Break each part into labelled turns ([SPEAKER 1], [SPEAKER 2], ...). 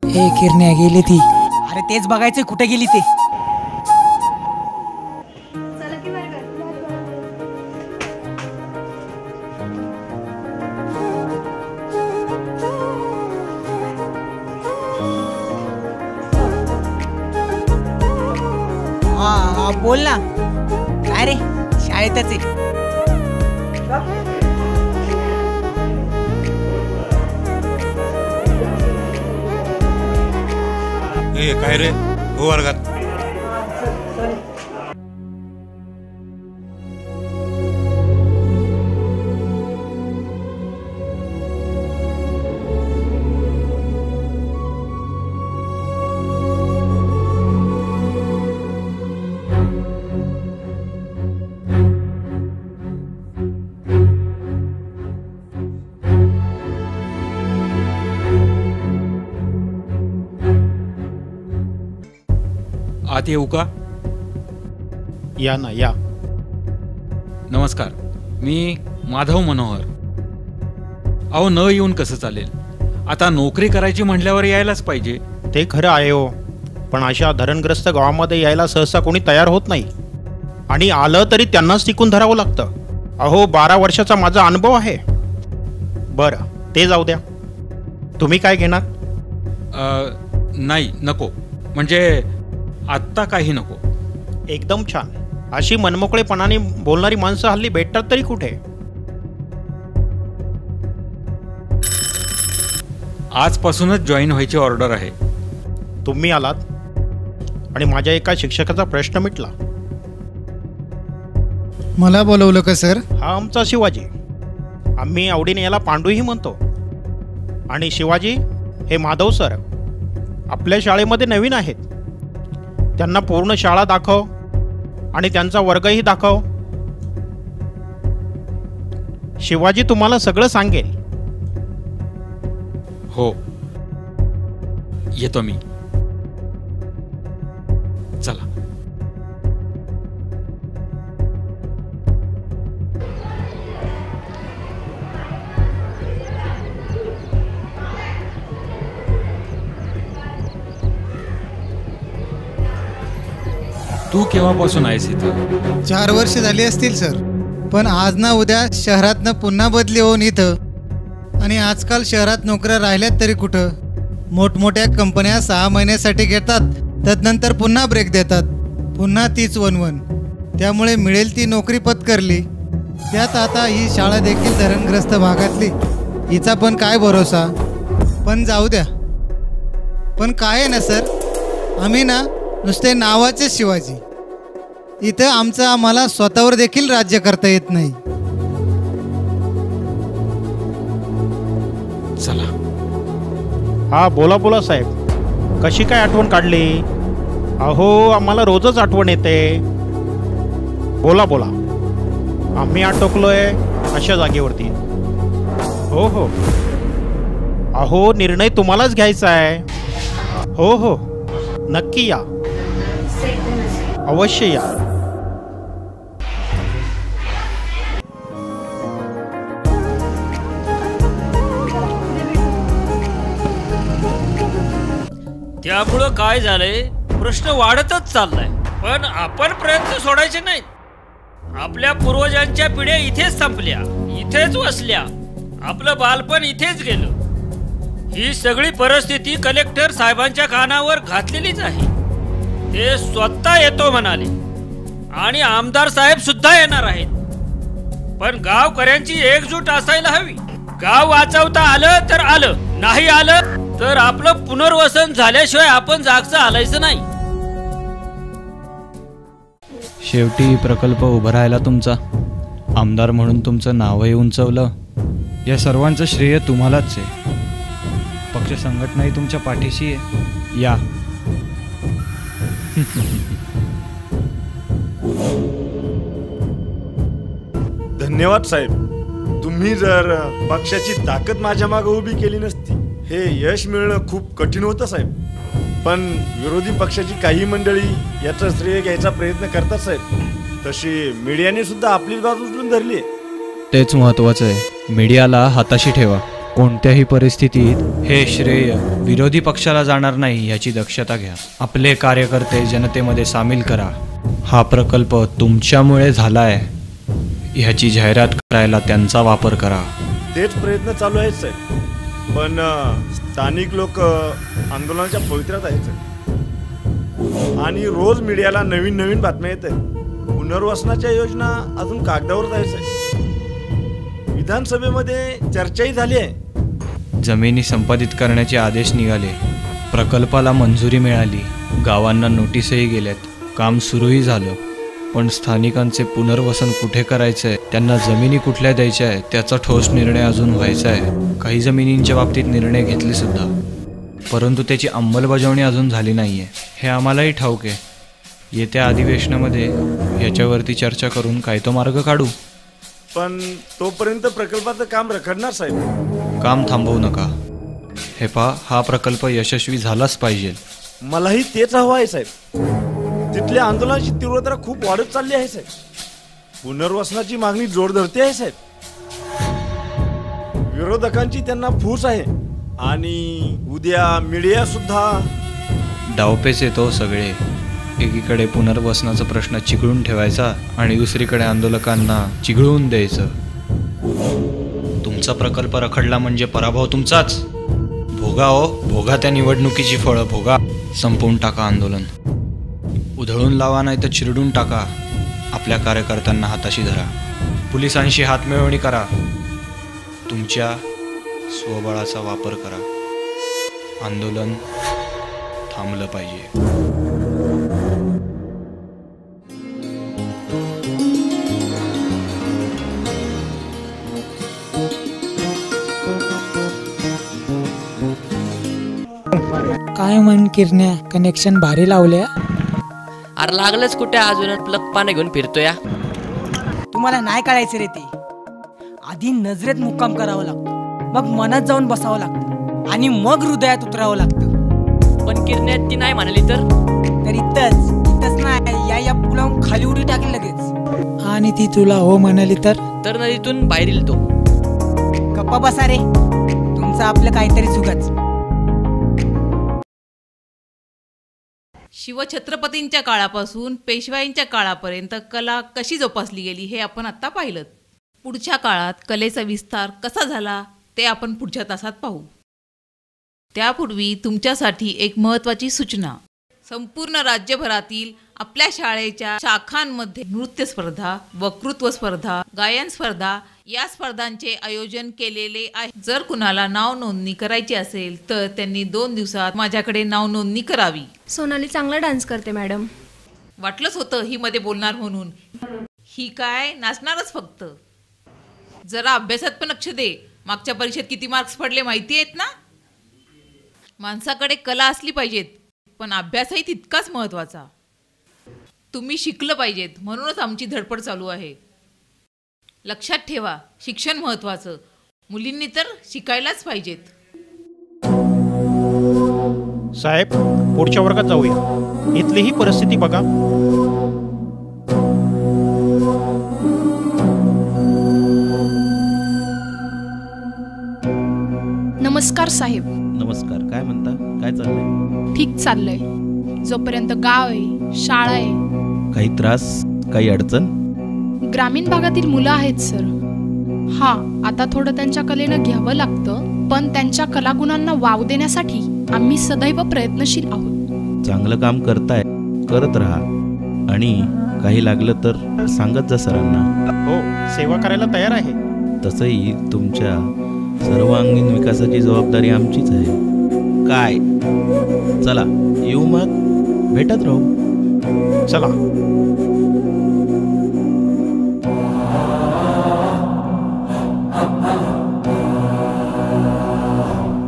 [SPEAKER 1] हे किरण्या गेली ती. अरे तेच बघायचं कुठे गेली ते. हा बोल ना. काय रे शाळेतच आहे.
[SPEAKER 2] काय रे हो वर्गात.
[SPEAKER 3] आत येऊ का?
[SPEAKER 4] या ना या.
[SPEAKER 3] नमस्कार, मी माधव मनोहर. अहो न येऊन कसं चालेल. आता नोकरी करायची म्हटल्यावर यायलाच पाहिजे.
[SPEAKER 4] ते खरं आहे हो, पण अशा धरणग्रस्त गावामध्ये यायला सहसा कोणी तयार होत नाही. आणि आलं तरी त्यांनाच टिकून धरावं लागतं. अहो 12 वर्षाचा माझा अनुभव आहे. बरं ते जाऊ द्या, तुम्ही काय घेणार?
[SPEAKER 3] नाही नको. म्हणजे आत्ता काही नको.
[SPEAKER 4] एकदम छान. अशी मनमोकळेपणाने बोलणारी माणसं हल्ली भेटतात तरी कुठे.
[SPEAKER 3] आजपासूनच जॉईन व्हायची ऑर्डर आहे.
[SPEAKER 4] तुम्ही आलात आणि माझ्या एका शिक्षकाचा प्रश्न मिटला.
[SPEAKER 5] मला बोलवलं का सर?
[SPEAKER 4] हा आमचा शिवाजी. आम्ही आवडीने याला पांडूही म्हणतो. आणि शिवाजी हे माधव सर आपल्या शाळेमध्ये नवीन आहेत. त्यांना पूर्ण शाळा दाखव आणि त्यांचा वर्गही दाखव. शिवाजी तुम्हाला सगळं सांगेल.
[SPEAKER 3] हो येतो मी. चला. तू केव्हापासून आहेस इथं?
[SPEAKER 5] 4 वर्ष झाली असतील सर. पण आज ना उद्या शहरातनं पुन्हा बदली होऊन इथं. आणि आजकाल शहरात नोकऱ्या राहिल्यात तरी कुठं. मोठमोठ्या कंपन्या 6 महिन्यासाठी घेतात, तदनंतर पुन्हा ब्रेक देतात. पुन्हा तीच वनवन. त्यामुळे मिळेल ती नोकरी पत्करली. त्यात आता ही शाळा देखील धरणग्रस्त भागातली. हिचा पण काय भरोसा. पण जाऊ द्या. पण काय आहे ना सर, आम्ही ना नुसते नावाचे शिवाजी. इथं आमचं आम्हाला स्वतःवर देखील राज्य करता येत नाही.
[SPEAKER 3] चला.
[SPEAKER 4] हा बोला बोला साहेब, कशी काय आठवण काढली? अहो आम्हाला रोजच आठवण येते. बोला बोला. आम्ही अटकलोय अशा जागेवरती. हो हो. अहो निर्णय तुम्हालाच घ्यायचा आहे. हो हो नक्की या. अवश्य या.
[SPEAKER 6] त्यामुळं काय झालंय, प्रश्न वाढतच चाललाय. पण आपण प्रयत्न सोडायचे नाहीत. आपल्या पूर्वजांच्या पिढ्या इथेच संपल्या, इथेच वसल्या, आपलं बालपण इथेच गेलं. ही सगळी परिस्थिती कलेक्टर साहेबांच्या कानावर घातलेलीच आहे. ते स्वतः येतो म्हणाले आणि आमदार साहेब सुद्धा येणार आहेत. पण गावकऱ्यांची एकजूट असायला हवी. गाव वाचवता आलं तर आलं, नाही आलं तर आपलं पुनर्वसन झाल्याशिवाय आपण जागचं हलायचं नाही.
[SPEAKER 7] शेवटी प्रकल्प उभा राहिला तुमचा. आमदार म्हणून तुमचं नावही उंचवलं. या सर्वांचं श्रेय तुम्हालाच आहे. पक्ष संघटनाही तुमच्या पाठीशी आहे. या.
[SPEAKER 8] धन्यवाद साहेब. तुम्ही जर पक्षाची ताकद माझ्या मागे उभी केली नसती, हे यश मिळणं खूप कठीण होतं साहेब. पण विरोधी पक्षाची काही मंडळी याचं श्रेय घ्यायचा प्रयत्न करतात साहेब. तशी मीडियाने सुद्धा आपलीच बाजू उचलून धरली आहे.
[SPEAKER 7] तेच महत्त्वाचं आहे. मीडियाला हाताशी ठेवा. कोणत्याही परिस्थितीत हे श्रेय विरोधी पक्षाला जाणार नाही याची दक्षता घ्या. आपले कार्यकर्ते जनतेमध्ये सामील करा. हा प्रकल्प तुमच्यामुळे झालाय ह्याची जाहिरात करायला त्यांचा वापर करा.
[SPEAKER 8] तेच प्रयत्न चालू आहेत साहेब. पण स्थानिक लोक आंदोलनाच्या पवित्र्यात आहेत साहेब. आणि रोज मीडियाला नवीन नवीन बातम्या येत आहेत. पुनर्वसनाच्या योजना अजून कागदावरच आहेत साहेब. विधानसभेमध्ये चर्चाही झाली आहे.
[SPEAKER 7] जमिनी संपादित करण्याचे आदेश निघाले. प्रकल्पाला मंजुरी मिळाली. गावांना नोटीसही गेल्यात. काम सुरूही झालं. पण स्थानिकांचे पुनर्वसन कुठे करायचं आहे, त्यांना जमिनी कुठल्या द्यायच्या आहे त्याचा ठोस निर्णय अजून व्हायचा आहे. काही जमिनींच्या बाबतीत निर्णय घेतले सुद्धा, परंतु त्याची अंमलबजावणी अजून झाली नाही आहे. हे आम्हालाही ठाऊक आहे. येत्या अधिवेशनामध्ये याच्यावरती चर्चा करून काय तो मार्ग काढू.
[SPEAKER 8] पण तोपर्यंत प्रकल्पाचं काम रखडणार साहेब.
[SPEAKER 7] काम थांबवू नका. हे पहा, हा प्रकल्प यशस्वी झालाच पाहिजे.
[SPEAKER 8] मलाही तेच हवं आहे साहेब. तिथल्या आंदोलनाची तीव्रता खूप वाढत चालली आहे साहेब. पुनर्वसनाची मागणी जोर धरते आहे साहेब. विरोधकांची त्यांना फूस आहे. आणि उद्या मीडिया सुद्धा
[SPEAKER 7] डावपेच येतो सगळे. एकीकडे पुनर्वसनाचा प्रश्न चिघळून ठेवायचा आणि दुसरीकडे आंदोलकांना चिघळून द्यायचं. तुमचा प्रकल्प रखडला म्हणजे पराभव तुमचाच. भोगा हो, भोगा त्या निवडणुकीची फळं भोगा. संपवून टाका आंदोलन. उधळून लावा नाही तर चिरडून टाका. आपल्या कार्यकर्त्यांना हाताशी धरा. पोलिसांशी हातमिळवणी करा. तुमच्या स्वबळाचा वापर करा. आंदोलन थांबलं पाहिजे.
[SPEAKER 1] काय म्हण किरण्या, कनेक्शन भारी लावल्या.
[SPEAKER 9] अरे लागलंच कुठे, अजून प्लग पाने घेऊन फिरतोय.
[SPEAKER 1] तुम्हाला नाही कळायचं रे. ते आधी नजरेत मुक्काम करावं लागतं, मग मनात जाऊन बसावं लागतं आणि मग हृदयात उतरावं लागतं.
[SPEAKER 9] पण किरण्यात ती नाही म्हणाली तर
[SPEAKER 1] इथंच नाही, या पुलावून खाली उडी टाकली लगेच. आणि ती तुला हो म्हणाली तर
[SPEAKER 9] नदीतून बाहेर येईल तो.
[SPEAKER 1] गप्पा बसा रे, तुमचं आपलं काहीतरी चुकाच.
[SPEAKER 10] शिवछत्रपतींच्या काळापासून पेशवाईंच्या काळापर्यंत कला कशी जोपासली गेली हे आपण आत्ता पाहिलं. पुढच्या काळात कलेचा विस्तार कसा झाला ते आपण पुढच्या तासात पाहू. त्यापूर्वी तुमच्यासाठी एक महत्त्वाची सूचना. संपूर्ण राज्यभरातील आपल्या शाळेच्या शाखांमध्ये नृत्य स्पर्धा, वक्तृत्व स्पर्धा, गायन स्पर्धा या स्पर्धांचे आयोजन केलेले आहे. जर कुणाला नाव नोंदणी करायची असेल तर त्यांनी 2 दिवसात माझ्याकडे नाव नोंदणी करावी.
[SPEAKER 11] सोनाली चांगला डान्स करते मॅडम.
[SPEAKER 10] वाटलंच होतं ही मध्ये बोलणार म्हणून. ही काय नाचणारच फक्त. जरा अभ्यासात पण लक्ष दे. मागच्या परीक्षेत किती मार्क्स पडले माहिती आहेत ना. माणसाकडे कला असली पाहिजेत, पण अभ्यासही तितकाच महत्त्वाचा. तुम्ही शिकलं पाहिजेत, म्हणूनच आमची धडपड चालू आहे. लक्षात ठेवा, शिक्षण महत्त्वाचं. मुलींनी तर शिकायलाच पाहिजेत.
[SPEAKER 4] साहेब, पुढच्या वर्गात जाऊया. इथली ही परिस्थिती बघा.
[SPEAKER 11] नमस्कार साहेब.
[SPEAKER 12] नमस्कार. काय म्हणता? काय चाललंय?
[SPEAKER 13] ठीक चाललंय. जोपर्यंत गाव आहे, शाळा आहे.
[SPEAKER 12] काही त्रास, काही अडचण?
[SPEAKER 13] ग्रामीण भागातील मुलं आहेत सर. हा, आता थोडं त्यांच्या कलेनं घ्यावं लागतं, पण त्यांच्या कलागुणांना वाव देण्यासाठी आम्ही सदैव प्रयत्नशील आहोत.
[SPEAKER 12] चांगलं काम करताय, करत राहा. आणि काही लागलं तर सांगत जा सरांना.
[SPEAKER 4] हो, सेवा करायला तयार आहे.
[SPEAKER 12] तसंही तुमच्या सर्वांगीण विकासाची जबाबदारी आमचीच आहे. काय, चला येऊ मग, भेटत राहू.
[SPEAKER 4] चला.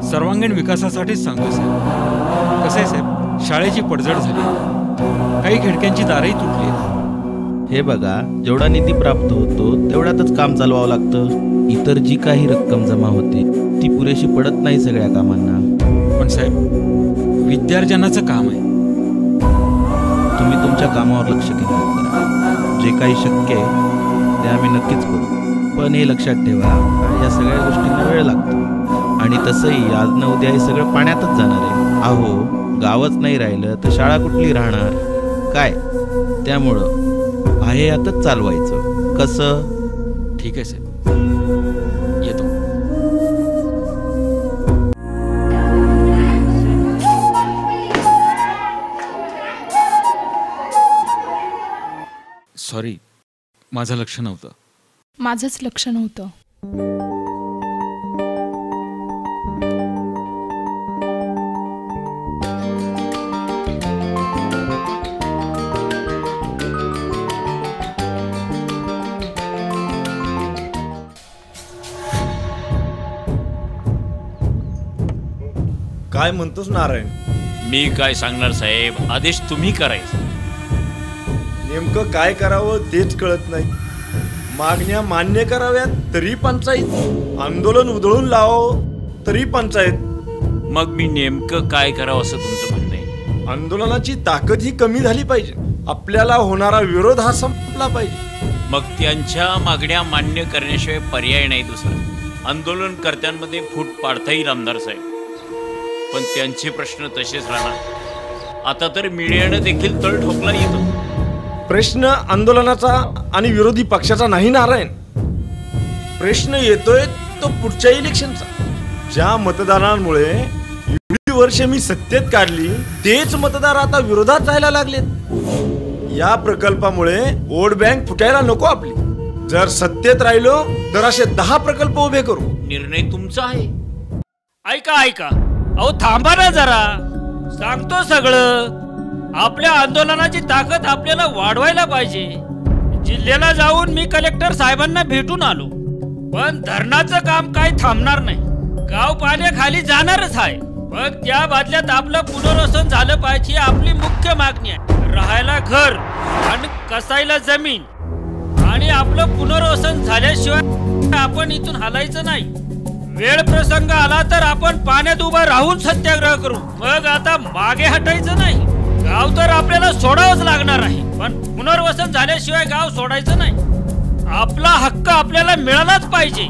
[SPEAKER 3] सर्वांगीण विकासासाठीच सांगतो साहेब. कसं आहे साहेब, शाळेची पडझड झाली, काही खिडक्यांची दारही तुटली.
[SPEAKER 12] हे बघा, जेवढा निधी प्राप्त होतो तेवढ्यातच काम चालवावं लागतं. इतर जी काही रक्कम जमा होते ती पुरेशी पडत नाही सगळ्या कामांना.
[SPEAKER 3] पण साहेब, विद्यार्जनाचं काम आहे.
[SPEAKER 12] तुम्ही तुमच्या कामावर लक्ष केंद्रित करा. जे काही शक्य आहे ते आम्ही नक्कीच करू. पण हे लक्षात ठेवा, या सगळ्या गोष्टींना वेळ लागतो. आणि तसंही आज न उद्या हे सगळं पाण्यातच जाणार आहे. अहो, गावच नाही राहिलं तर शाळा कुठली राहणार? काय, त्यामुळं आहे आताच चालवायचं. कसं?
[SPEAKER 3] ठीक आहे साहेब, येतो. सॉरी, माझं लक्ष नव्हतं.
[SPEAKER 13] माझंच लक्ष नव्हतं.
[SPEAKER 8] काय म्हणतोस नारायण?
[SPEAKER 6] मी काय सांगणार साहेब, आदेश तुम्ही करायचा.
[SPEAKER 8] नेमकं काय करावं तेच कळत नाही. मागण्या मान्य कराव्यात तरी पंचायत, आंदोलन उधळून लावावं तरी पंचायत.
[SPEAKER 6] मग मी नेमकं काय करावं असं तुमचं म्हणणं आहे?
[SPEAKER 8] आंदोलनाची ताकद ही कमी झाली पाहिजे. आपल्याला होणारा विरोध हा संपला पाहिजे.
[SPEAKER 6] मग त्यांच्या मागण्या मान्य करण्याशिवाय पर्याय नाही दुसरा. आंदोलनकर्त्यांमध्ये फूट पाडता येईल आमदार साहेब, पण त्यांचे प्रश्न तसेच राहणार. आता तर मीडियानं देखील तळ ठोकला येतो.
[SPEAKER 8] प्रश्न आंदोलनाचा आणि विरोधी पक्षाचा नाही नारायण. प्रश्न येतोय तो पुढच्या इलेक्शनचा. ज्या मतदारांमुळे एवढी वर्ष मी सत्तेत काढली तेच मतदार आता विरोधात जायला लागलेत. या प्रकल्पामुळे वोट बँक फुटायला नको आपली. जर सत्तेत राहिलो तर असे 10 प्रकल्प उभे करू.
[SPEAKER 6] निर्णय तुमचा आहे. ऐका ऐका, अहो थांबा ना जरा, सांगतो सगळं. आपल्या आंदोलनाची ताकद आपल्याला वाढवायला पाहिजे. जिल्ह्याला जाऊन मी कलेक्टर साहेबांना भेटून आलो, पण धरणाचं काम काय थांबणार नाही. गाव पाण्याखाली जाणारच आहे, पण त्या बदल्यात आपलं पुनर्वसन झालं पाहिजे. आपली मुख्य मागणी आहे राहायला घर आणि कसायला जमीन. आणि आपलं पुनर्वसन झाल्याशिवाय आपण इथून हलायचं नाही. वेळ प्रसंग आला तर आपण पाण्यात उभं राहून सत्याग्रह करू. मग आता मागे हटायचं नाही. गाव तर आपल्याला सोडावंच लागणार आहे, पण पुनर्वसन झाल्याशिवाय गाव सोडायचं नाही. आपला हक्क आपल्याला मिळालाच पाहिजे.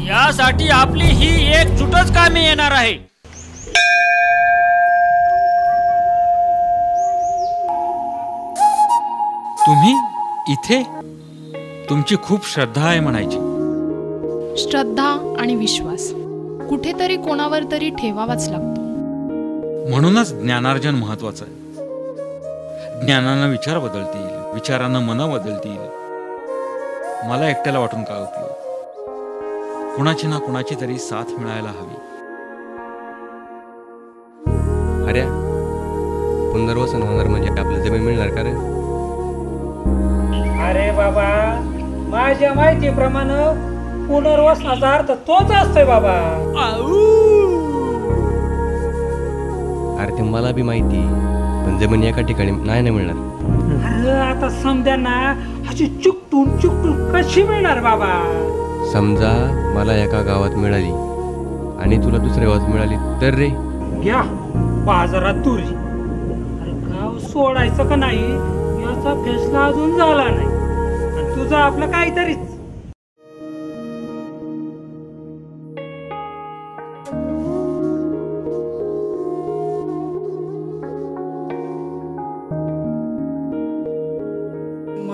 [SPEAKER 6] यासाठी आपली ही एकजुटच कामी येणार आहे.
[SPEAKER 3] तुम्ही इथे? तुमची खूप श्रद्धा आहे म्हणायची.
[SPEAKER 13] श्रद्धा आणि विश्वास कुठेतरी कोणावर तरी ठेवावाच लागतो.
[SPEAKER 3] म्हणूनच ज्ञानार्जन महत्वाचं आहे. ज्ञानानं विचार बदलतील, विचारानं मनं बदलतील. मला एकट्याला वाटून काय उपयोग? कुणाची ना कुणाची तरी साथ मिळायला हवी.
[SPEAKER 14] अरे पुनर्वसन होणार म्हणजे आपलं जमीन मिळणार का रे?
[SPEAKER 15] अरे बाबा, माझ्या माहितीप्रमाणे पुनर्वसनाचा अर्थ तोच असतोय बाबा.
[SPEAKER 14] अरे ते मला बी माहिती, पण जमीन एका ठिकाणी नाही मिळणार.
[SPEAKER 15] अरे आता समद्यांना अशी चुकटून चुकटून कशी मिळणार बाबा?
[SPEAKER 14] समजा मला एका गावात मिळाली आणि तुला दुसऱ्या गावात मिळाली तर रे?
[SPEAKER 15] घ्या बाजारात तुरी. अरे गाव सोडायचं का नाही याचा फैसला अजून झाला नाही, आणि तुझं आपलं काहीतरीच.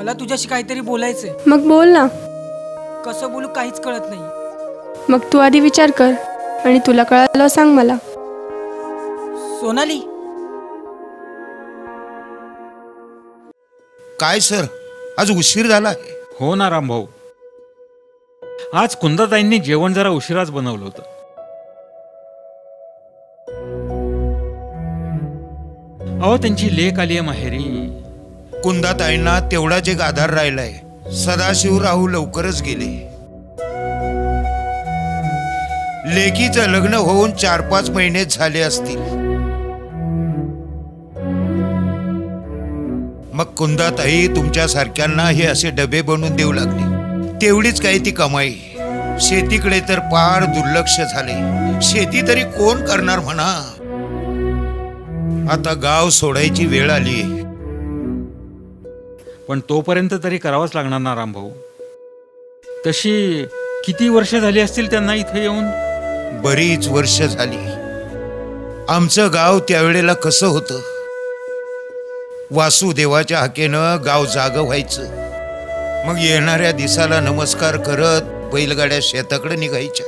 [SPEAKER 1] मला तुझ्याशी काहीतरी बोलायचंय.
[SPEAKER 11] मग बोल ना.
[SPEAKER 1] कसं बोलू काहीच कळत नाही.
[SPEAKER 11] मग तू आधी विचार कर आणि तुला कळालं सांग मला.
[SPEAKER 1] सोनाली.
[SPEAKER 2] काय सर, आज उशीर झाला.
[SPEAKER 3] हो ना रामभाऊ, आज कुंदाताईंनी जेवण जरा उशिराच बनवलं होतं. अहो, त्यांची लेक आली आहे माहेरी.
[SPEAKER 2] कुंदाताईंना तेवढाच एक आधार राहिलाय. सदाशिव राहू लवकरच गेले. लेकीचं लग्न होऊन 4-5 महिने झाले असतील. मग कुंदाताई तुमच्यासारख्यांना हे असे डबे बनवून देऊ लागले. तेवढीच काही ती कमाई. शेतीकडे तर फार दुर्लक्ष झाले. शेती तरी कोण करणार म्हणा. आता गाव सोडायची वेळ आली.
[SPEAKER 3] पण तोपर्यंत तरी करावंच लागणार ना रामभाऊ. तशी किती वर्ष झाली असतील त्यांना इथे येऊन?
[SPEAKER 2] बरीच वर्ष झाली. आमचं गाव त्यावेळेला कसं होतं. वासुदेवाच्या हाकेनं गाव जागं व्हायचं. मग येणाऱ्या दिसाला नमस्कार करत बैलगाड्या शेताकडे निघायच्या.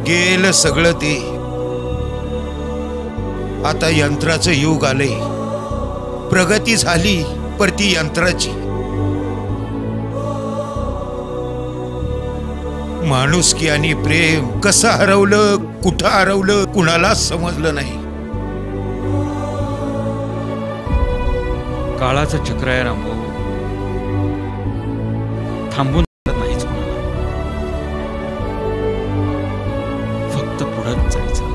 [SPEAKER 2] गेलं सगळं ते. आता यंत्राचं युग आलंय. प्रगती झाली पर ती यंत्राची. माणुसकी आणि प्रेम कसं हरवलं, कुठं हरवलं, कुणालाच समजलं नाही.
[SPEAKER 3] काळाचं चक्र आहे रामभाऊ, थांबून नाहीच कोणाला. फक्त पुढंच जायचं.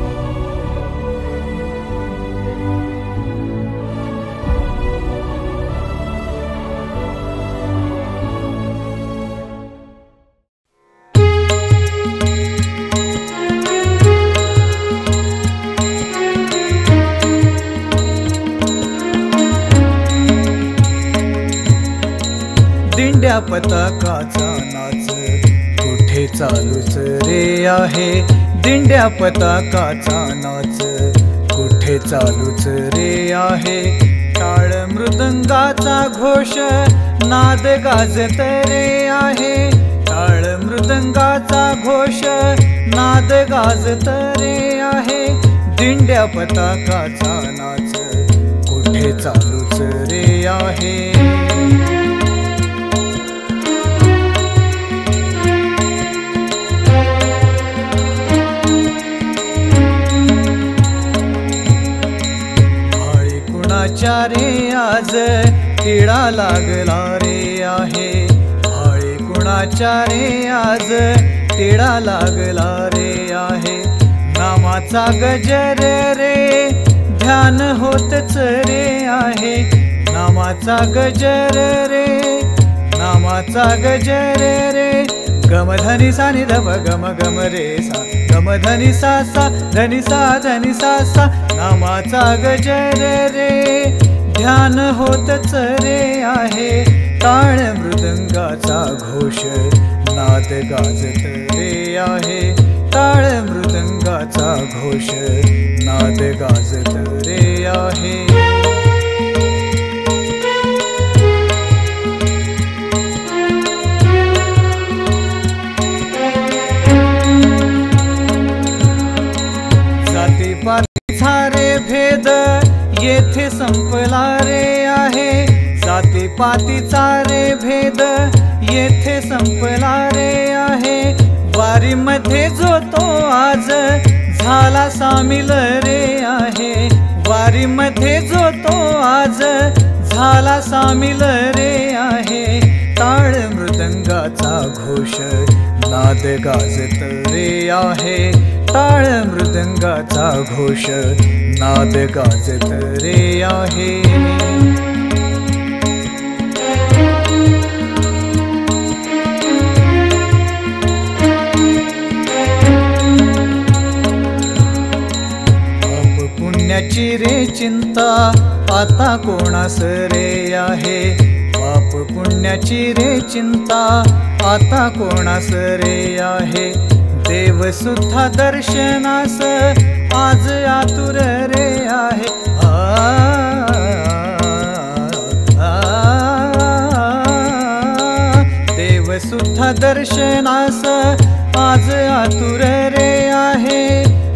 [SPEAKER 16] दिंड्या पताकाचा नाच कुठे चालूच रे आहे. दिंड्या पताकाचा नाच कुठे चालूच रे आहे. टाळ मृदंगाचा घोष नाद गाजत रे आहे. टाळ मृदंगाचा घोष नाद गाजत रे आहे. दिंड्या पताकाचा नाच कुठे चालूच रे आहे. रे आज टिळा लागला रे आहे. भाळे कुणाच्या रे आज टिळा लागला रे आहे. नामाचा गजर रे ध्यान होतच रे आहे. नामाचा गजर रे, नामाचा गजर रे. गमधनी सा नि धप गम गम रे सा. गमधनी सा सा धनी सा धनी सा सा. नामाचा गजर रे ध्यान होतच रे आहे. टाळ मृदंगाचा घोष नाद गाजत रे आहे. टाळ मृदंगाचा घोष नाद गाजत रे आहे. जातीपातीचा रे भेद येथे संपला रे आहे. जातीपातीचा रे भेद येथे संपला रे आहे. वारीमध्ये जो तो आज झाला सामील रे आहे. वारीमध्ये जो तो आज झाला सामील रे आहे. टाळ मृदंगाचा घोष नाद गाजत रे आहे. टाळ मृदंगाचा घोष नाद गाजत रे आहे. पाप पुण्याची रे चिंता आता कोणास रे आहे. पाप पुण्याची रे चिंता आता कोणास रे आहे. देव सुद्धा दर्शनास आज आतुर रे आहे. देव सुद्धा दर्शनास आज आतुर रे आहे.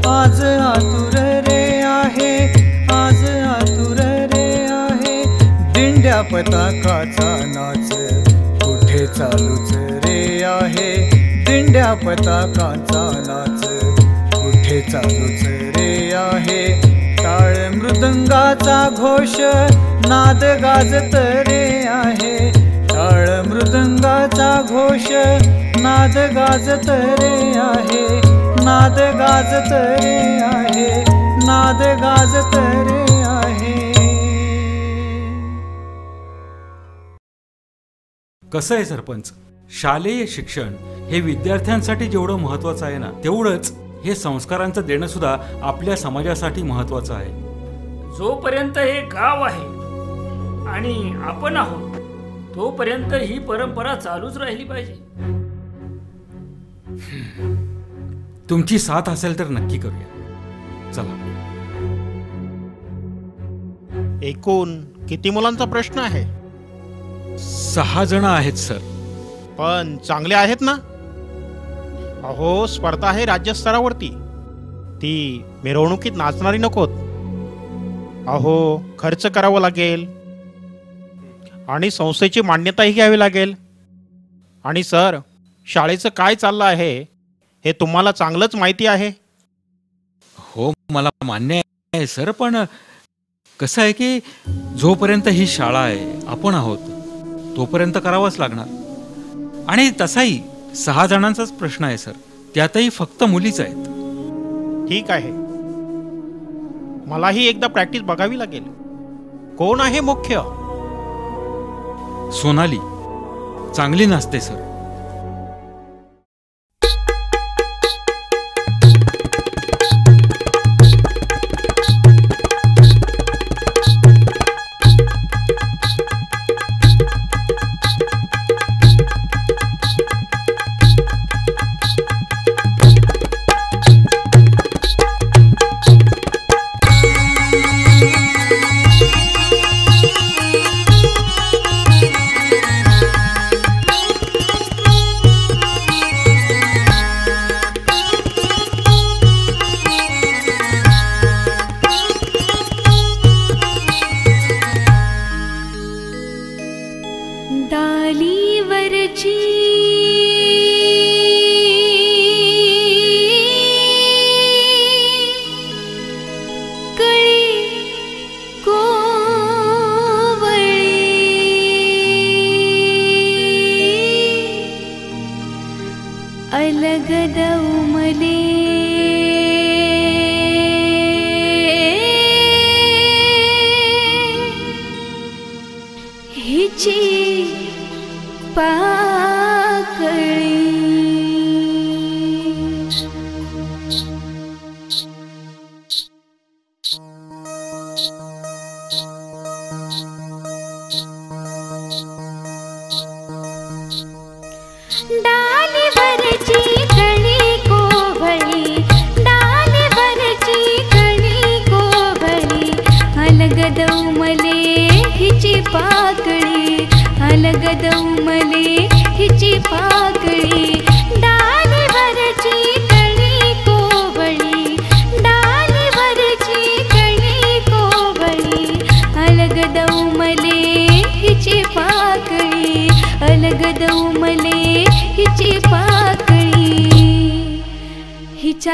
[SPEAKER 16] आज आतुर रे आहे. आज आतुर रे आहे. दिंड्या पताकाचा नाच कुठे चालूच रे आहे. दिंड्या पताकाचा नाच कुठे चालूच रे आहे. टाळ मृदंगाचा घोष नाद गाजत रे आहे. टाळ मृदंगाचा घोष नाद गाजत रे आहे. नाद गाजत रे आहे. नाद गाजत रे आहे.
[SPEAKER 3] कसं आहे सरपंच, शालेय शिक्षण हे विद्यार्थ्यांसाठी जेवढं महत्वाचं आहे ना, तेवढंच हे संस्कारांचं देणं सुद्धा आपल्या समाजासाठी महत्वाचं आहे.
[SPEAKER 6] जोपर्यंत हे गाव आहे आणि आपण आहोत तोपर्यंत ही परंपरा चालूच राहिली पाहिजे.
[SPEAKER 3] तुमची साथ असेल तर नक्की करूया. चला.
[SPEAKER 4] एकूण किती मुलांचा प्रश्न आहे?
[SPEAKER 3] 6 जण आहेत सर.
[SPEAKER 4] पण चांगले आहेत ना? अहो, स्पर्धा आहे राज्यस्तरावरती. ती मिरवणुकीत नाचणारी नकोत. अहो, खर्च करावा लागेल आणि संस्थेची मान्यताही घ्यावी लागेल. आणि सर, शाळेचं काय चाललं आहे हे तुम्हाला चांगलंच माहिती आहे.
[SPEAKER 3] हो, मला मान्य आहे सर, पण कसं आहे की जोपर्यंत ही शाळा आहे, आपण आहोत, तोपर्यंत करावंच लागणार. आणि तसाही 6 जणांचाच प्रश्न आहे सर, त्यातही फक्त मुलीच आहेत.
[SPEAKER 4] ठीक आहे, मलाही एकदा प्रॅक्टिस बघावी लागेल. कोण आहे मुख्य?
[SPEAKER 3] सोनाली चांगली नाचते सर.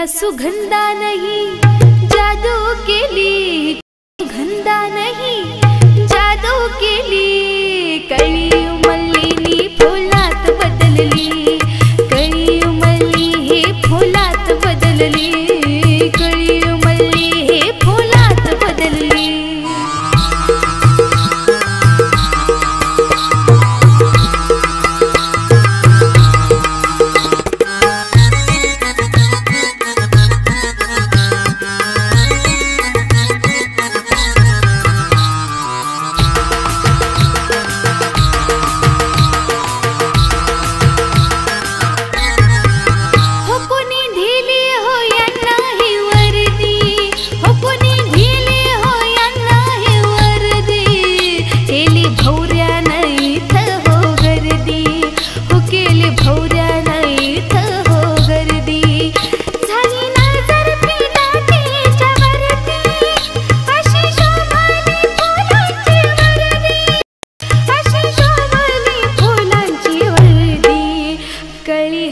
[SPEAKER 17] सुगंधा नहीं जादू केली, सुगंधा नहीं जादू केली. कळी उमलली फुलात बदलली, कळी उमलली हे फुलात बदलली, कळी उमलली हे फुलात बदलली.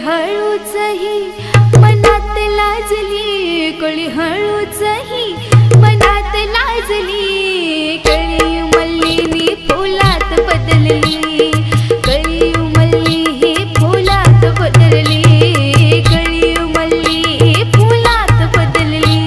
[SPEAKER 17] हळूचही मनात लाजली, कळी हळूचही मनात लाजली. कळी उमलली फुलात बदलली, कळी उमलली ही फुलात बदलली, कळी उमलली फुलात बदलली.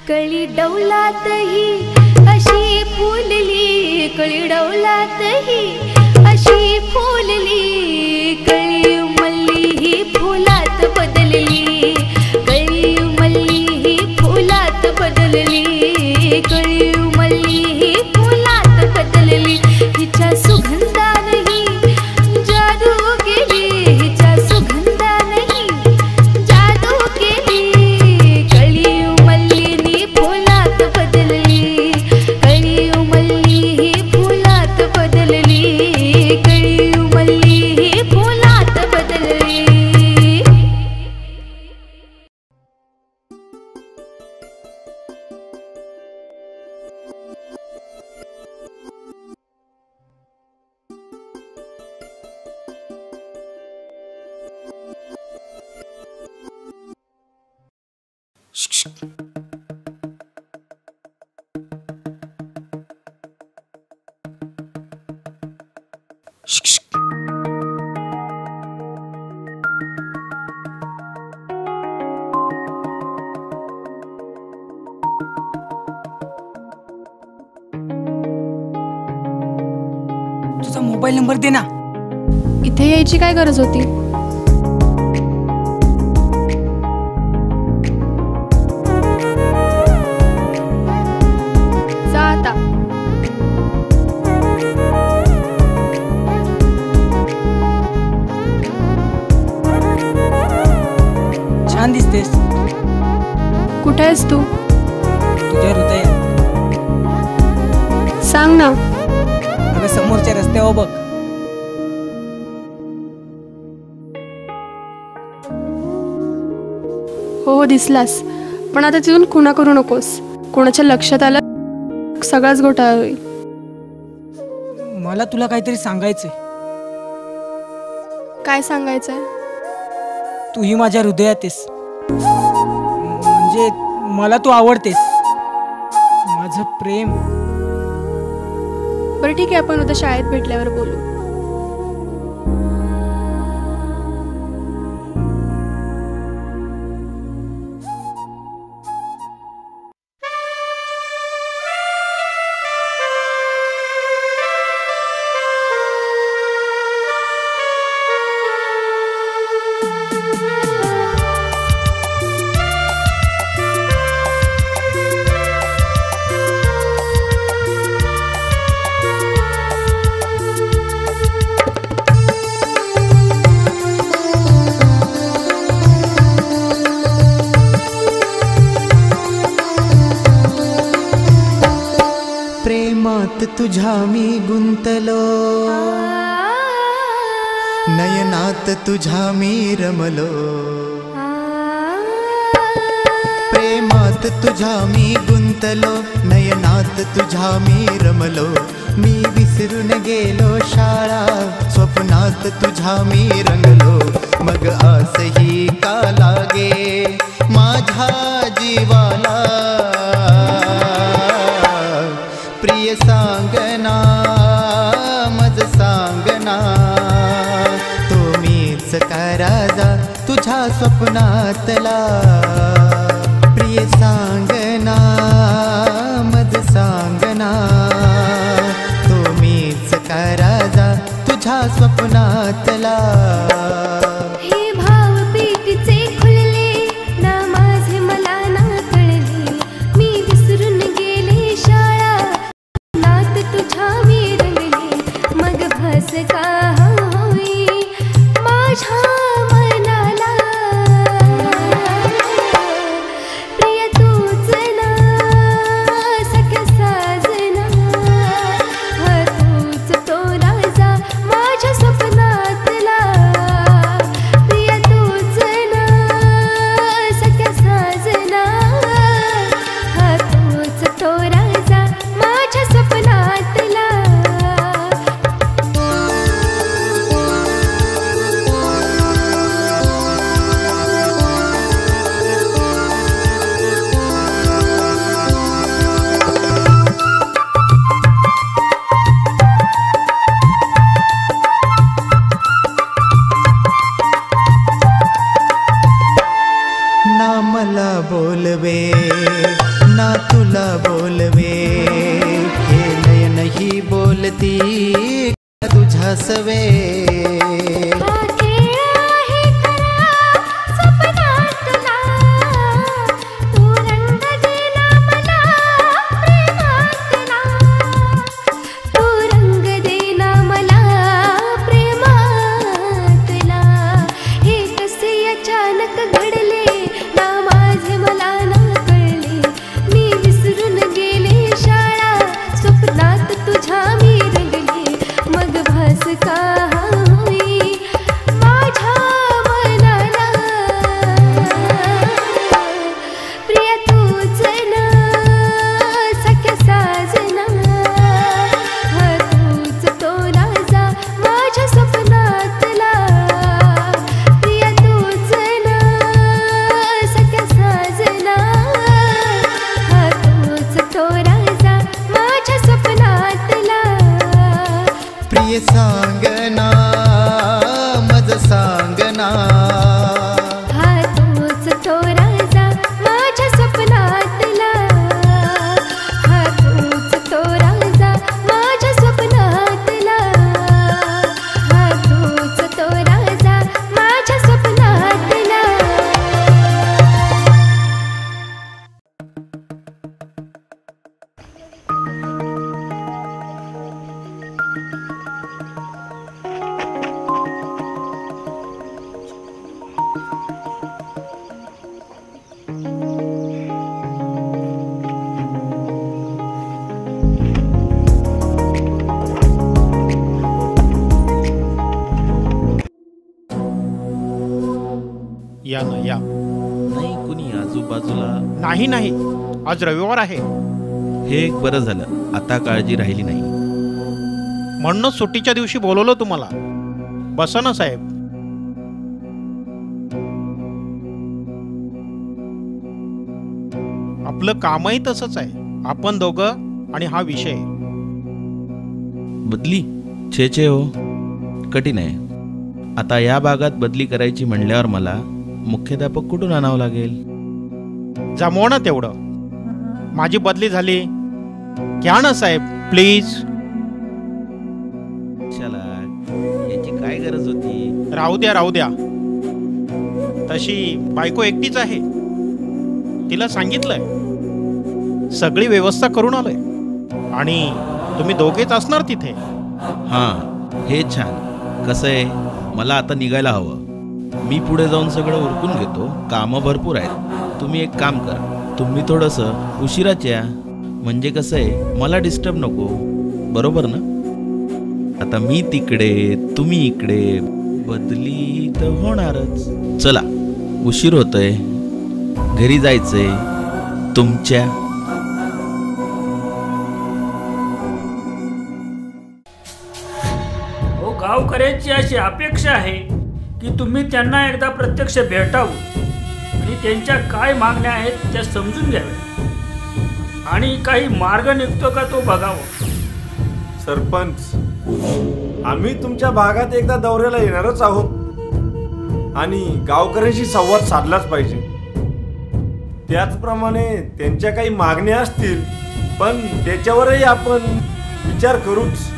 [SPEAKER 17] कळी डौलातही अशी फुलली, कळी डौलातही अशी फुलली, कळी उमलली ही फुलात बदलली, कळी उमलली ही फुलात बदलली, कळी उमलली ही फुलात बदलली. हिच्या सुगंधानही जादू केली, हिच्या सुगंधानही जादू केली. कळी उमलली फुलात बदलली, कळी उमलली ही फुलात बदलली, कळी उमलली ही फुलात बदलली.
[SPEAKER 1] तुझा मोबाईल नंबर दे ना.
[SPEAKER 11] इथे यायची काय गरज होती? जा आता.
[SPEAKER 1] छान दिसतेस.
[SPEAKER 11] कुठे आहेस तू?
[SPEAKER 1] तुझ्या हृदयात.
[SPEAKER 11] सांग ना.
[SPEAKER 1] अगं समोरच्या रस्त्यावर बघ.
[SPEAKER 11] हो दिसलास, पण आता तिथून खुणा करू नकोस. कोणाच्या लक्षात आलं सगळाच घोटाळा होईल.
[SPEAKER 1] मला तुला काहीतरी सांगायचंय.
[SPEAKER 11] काय सांगायचंय?
[SPEAKER 1] तूही माझ्या हृदयात आहेस. म्हणजे मला तू आवडतेस. माझं प्रेम.
[SPEAKER 11] बरं ठीक आहे, आपण उद्या शाळेत भेटल्यावर बोलू.
[SPEAKER 16] प्रेमात तुझ्या मी गुंतलो, नयनात तुझ्या मी रमलो. प्रेमात तुझ्या मी गुंतलो, नयनात तुझ्या मी रमलो. मी विसरून गेलो शाळा, स्वप्नात तुझ्या मी रंगलो. मग आसही का लागे माझ्या जीवाला, प्रिय सांगना मज सांगना. तो मीच का राजा तुझ्या स्वप्नातला, प्रिय सांगना मज सांगना. तो मीच का राजा तुझ्या स्वप्नातला. मला.
[SPEAKER 17] हे भाव पेटीचे खुलले ना माझे मला ना कळले. मी विसरून गेले शाळा नात तुझ्या मी रंगले. मग भास का होई माझ्या मनाला. प्रिय तूच ना सख्या साजना. हा तूच तो राजा माझ्या स्वप्नातला. प्रिय तूच ना सख्या साजना. हा तूच तो राजा माझ्या स्वप्नातला.
[SPEAKER 16] ना मला बोलवे ना तुला बोलवे. हे नयन ही बोलती तुझ्या सवे. प्रिय सांगना मज सांगना.
[SPEAKER 17] हा तूच तो राजा माझ्या स्वप्नातला. हा तूच तो राजा माझ्या स्वप्नातला. हा तूच तो राजा माझ्या स्वप्नातला.
[SPEAKER 4] या ना या.
[SPEAKER 12] नाही कुणी आजूबाजूला
[SPEAKER 4] नाही नाही, आज रविवार आहे.
[SPEAKER 12] हे एक बरं झालं, आता काळजी राहिली नाही.
[SPEAKER 4] म्हणूनच सुट्टीच्या दिवशी बोलवलं तुम्हाला. बसा ना साहेब. आपलं कामही तसंच आहे. आपण दोघं आणि हा विषय.
[SPEAKER 12] बदली छे छे हो, कठीण आहे. आता या भागात बदली करायची म्हणल्यावर मला मुख्याध्यापक कुठून आणावं लागेल?
[SPEAKER 4] जमव ना तेवढं. माझी बदली झाली. घ्या ना साहेब प्लीज.
[SPEAKER 12] चला, याची काय गरज होती?
[SPEAKER 4] राहू द्या राहू द्या. तशी बायको एकटीच आहे. तिला सांगितलंय, सगळी व्यवस्था करून आलोय. आणि तुम्ही दोघेच असणार तिथे.
[SPEAKER 12] हां, हे छान. कसं आहे, मला आता निघायला हवं. मी पुढे जाऊन सगळं उरकून घेतो. कामं भरपूर आहेत. तुम्ही एक काम करा, तुम्ही थोडंसं उशिराच या. म्हणजे कसं आहे, मला डिस्टर्ब नको. बरोबर ना? आता मी तिकडे, तुम्ही इकडे, बदली तर होणारच. चला, उशीर होतोय, घरी जायचंय तुमच्या.
[SPEAKER 6] हो, गावकऱ्यांची अशी अपेक्षा आहे की तुम्ही त्यांना एकदा प्रत्यक्ष भेटावं आणि त्यांच्या काय मागण्या आहेत त्या समजून घ्याव्या आणि काही मार्ग निघतो का तो बघावं.
[SPEAKER 8] सरपंच, आम्ही तुमच्या भागात एकदा दौऱ्याला येणारच आहोत आणि गावकऱ्यांशी संवाद साधलाच पाहिजे. त्याचप्रमाणे त्यांच्या काही मागण्या असतील, पण त्याच्यावरही आपण विचार करूच.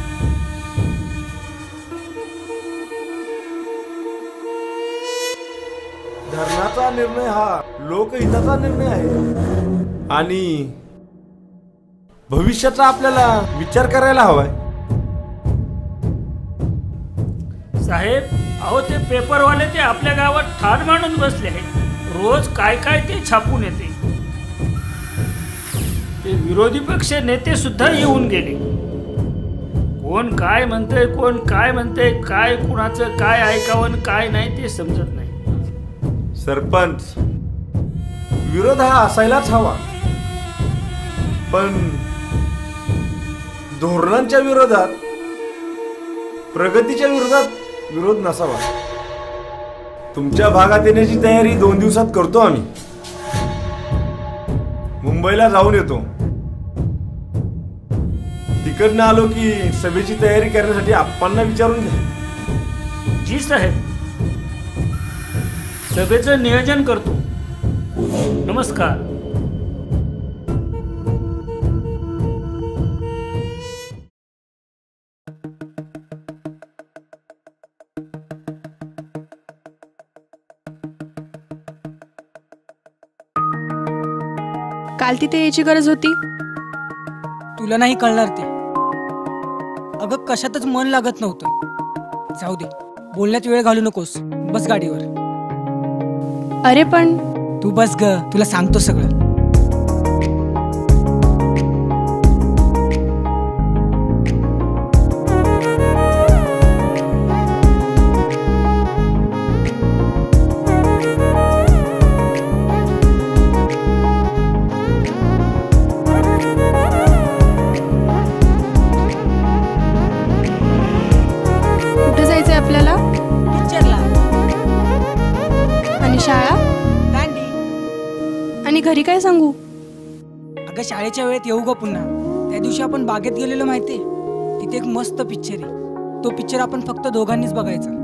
[SPEAKER 8] धरणाचा निर्णय हा लोकहिताचा निर्णय आहे आणि भविष्याचा आपल्याला विचार करायला हवाय.
[SPEAKER 6] साहेब, अहो ते पेपरवाले ते आपल्या गावात ठाण मांडून बसले आहेत. रोज काय काय ते छापून येते. ते विरोधी पक्ष नेते सुद्धा येऊन गेले. कोण काय म्हणतंय, कोण काय म्हणतंय, काय कुणाचं काय ऐकावं काय नाही ते समजत नाही.
[SPEAKER 8] सरपंच, विरोध हा असायलाच हवा, पण धोरणांच्या विरोधात, प्रगतीच्या विरोधात विरोध नसावा. तुमच्या भागात येण्याची तयारी 2 दिवसात करतो आम्ही. मुंबईला जाऊन येतो. तिकडनं आलो की सभेची तयारी करण्यासाठी आप्पांना विचारून घ्या.
[SPEAKER 6] जी साहेब, सभेचं नियोजन करतो. नमस्कार.
[SPEAKER 11] काल तिथे यायची गरज होती.
[SPEAKER 1] तुला नाही कळणार ते. अगं कशातच मन लागत नव्हतं. जाऊ दे, बोलण्यात वेळ घालू नकोस. बस गाडीवर.
[SPEAKER 11] अरे पण
[SPEAKER 1] तू बस ग, तुला सांगतो सगळं.
[SPEAKER 11] कुठे जायचंय आपल्याला?
[SPEAKER 1] पिक्चरला.
[SPEAKER 11] आणि शाळा?
[SPEAKER 1] दांडी.
[SPEAKER 11] आणि घरी काय सांगू?
[SPEAKER 1] अगं शाळेच्या वेळेत येऊ ग पुन्हा. त्या दिवशी आपण बागेत गेलेलो माहितीये. तिथे एक मस्त पिक्चर आहे. तो पिक्चर आपण फक्त दोघांनीच बघायचा.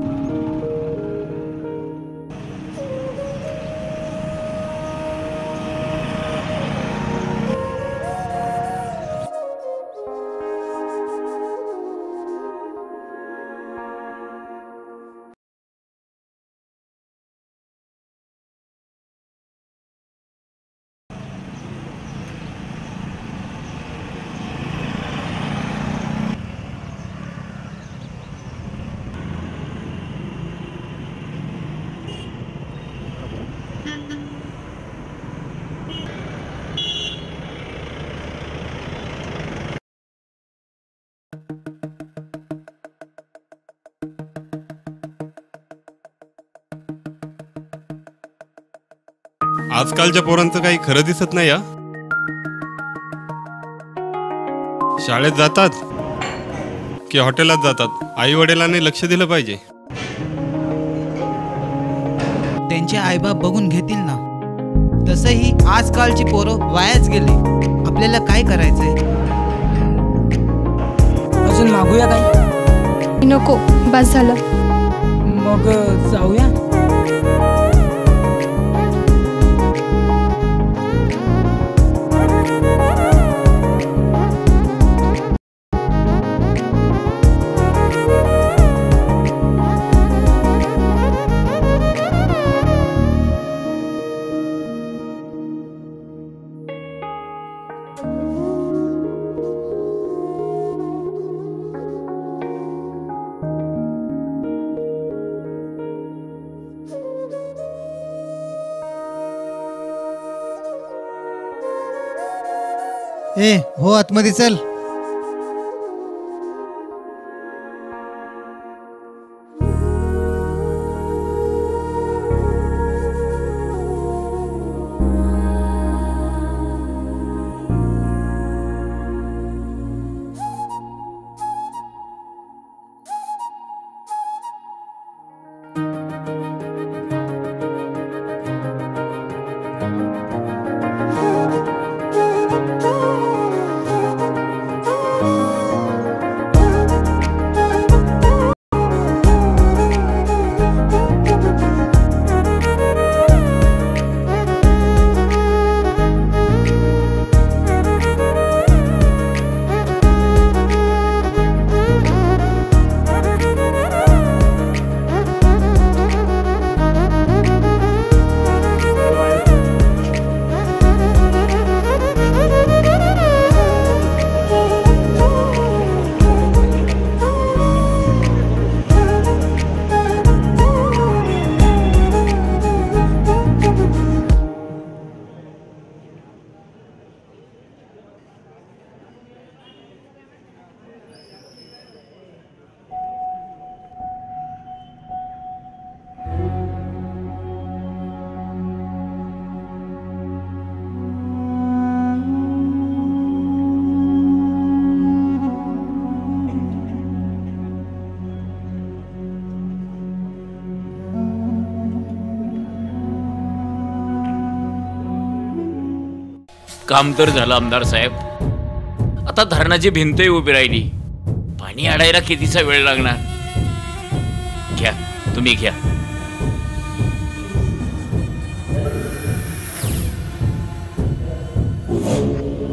[SPEAKER 18] आजकालच्या पोरांचं काही खरं दिसत नाही. शाळेत जातात की हॉटेलात जातात. आई वडिलांनी लक्ष दिलं पाहिजे.
[SPEAKER 16] त्यांचे आईबाप बघून घेतील ना. तसंही आजकालची पोरं वायाच गेली. आपल्याला काय करायचंय?
[SPEAKER 1] अजून मागूया काही?
[SPEAKER 11] नको, बस झालं.
[SPEAKER 1] मग जाऊया.
[SPEAKER 5] ए हो, आतमध्ये चल.
[SPEAKER 6] काम तर झालं आमदार साहेब. आता धरणाची भिंतही उभी राहिली. पाणी अडायला कितीचा वेळ लागणार? घ्या, तुम्ही घ्या.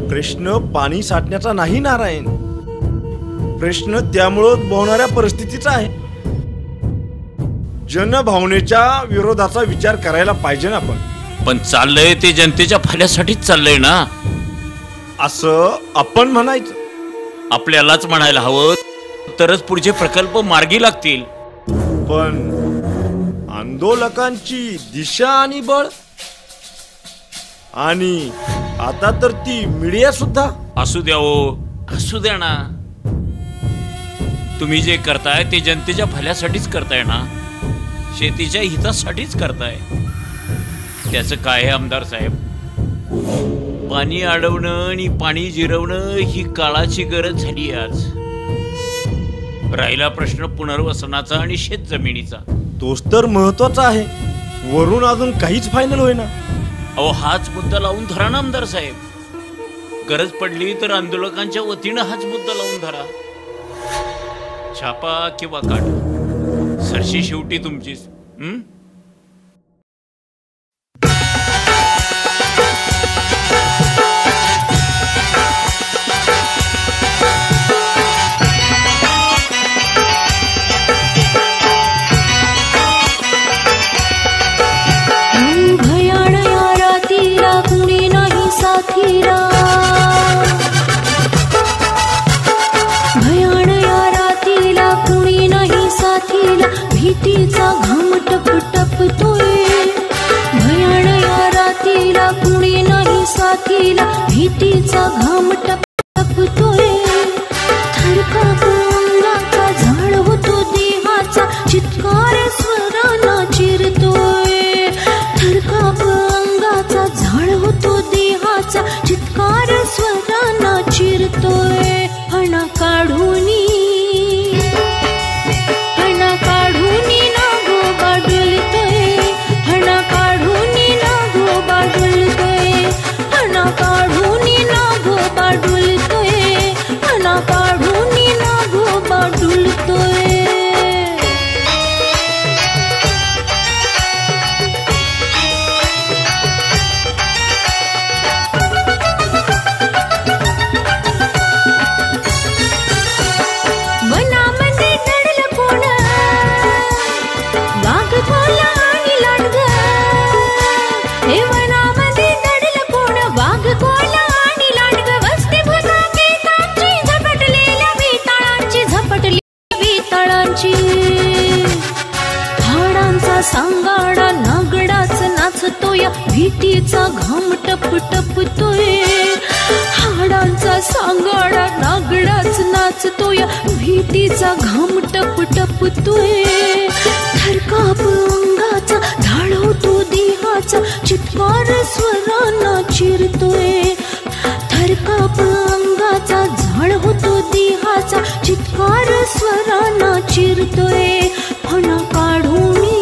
[SPEAKER 8] प्रश्न पाणी साठण्याचा नाही नारायण, प्रश्न त्यामुळं उद्भवणाऱ्या परिस्थितीचा आहे. जनभावनेच्या विरोधाचा विचार करायला पाहिजे ना आपण.
[SPEAKER 6] पण चाललंय ते जनतेच्या भल्यासाठीच चाललंय ना,
[SPEAKER 8] असं आपण म्हणायचं.
[SPEAKER 6] आपल्यालाच म्हणायला हवं, तरच पुढचे प्रकल्प मार्गी लागतील.
[SPEAKER 8] पण आंदोलकांची दिशा आणि बळ, आणि आता तर ती मीडिया सुद्धा.
[SPEAKER 6] असू द्या हो, असू द्या ना. तुम्ही जे करताय ते जनतेच्या भल्यासाठीच करताय ना, शेतीच्या हितासाठीच करताय. त्याचं काय आहे आमदार साहेब? पाणी अडवणं आणि पाणी जिरवणं ही काळाची गरज झाली आज. राहिला प्रश्न पुनर्वसनाचा आणि शेत जमिनीचा.
[SPEAKER 8] तोच तर महत्वाचा आहे. वरून अजून काहीच फायनल होईना.
[SPEAKER 6] अहो, हाच मुद्दा लावून धरा ना आमदार साहेब. गरज पडली तर आंदोलकांच्या वतीनं हाच मुद्दा लावून धरा. छापा किंवा काट, सरशी शेवटी तुमचीच.
[SPEAKER 17] भयाण या रातीला कुणी नाही साथीला, भयाण या रातीला कुणी नाही साथीला, भीतीचा घाम टप टपतोय. भयाण या रातीला कुणी नाही साथीला, भीतीचा घाम टप टपतोय. थरकाप अंगाचा झाड होतो देहाचा, चित्कार स्वरांना चिरतोय. थरकाप अंगाचा झाड होतो देहाचा, चित्कार स्वरांना चिरतोय. फणा काढूनी नागोबा डुलतोय, फणा काढूनी नागोबा डुलतोय, फणा काढूनी नागोबा डुलतोय, फणा काढूनी नागोबा डुलतोय. वनामध्ये दडलं कोण, वाघ कोला आणि लांडग. हे वनामध्ये दडलं कोण, वाघ कोला आणि लांडग. वस्ती भुता बेतांची झपटलेल्या वेताळांची, झपटलेल्या वेताळांची. हाडांचा सांगाडा नागडाच नाचतोय, भीतीचा घाम टप टपतोय. हाडांचा सांगाडा नागडाच नाचतोय, भीतीचा घाम टप टपतोय. थरकाप अंगाचा झाडवतो देहाचा, चित्कार स्वरांना चिरतोय. थरकाप अंगाचा झाड होतो देहाचा, चित्कार स्वरांना चिरतोय. फणा काढूनी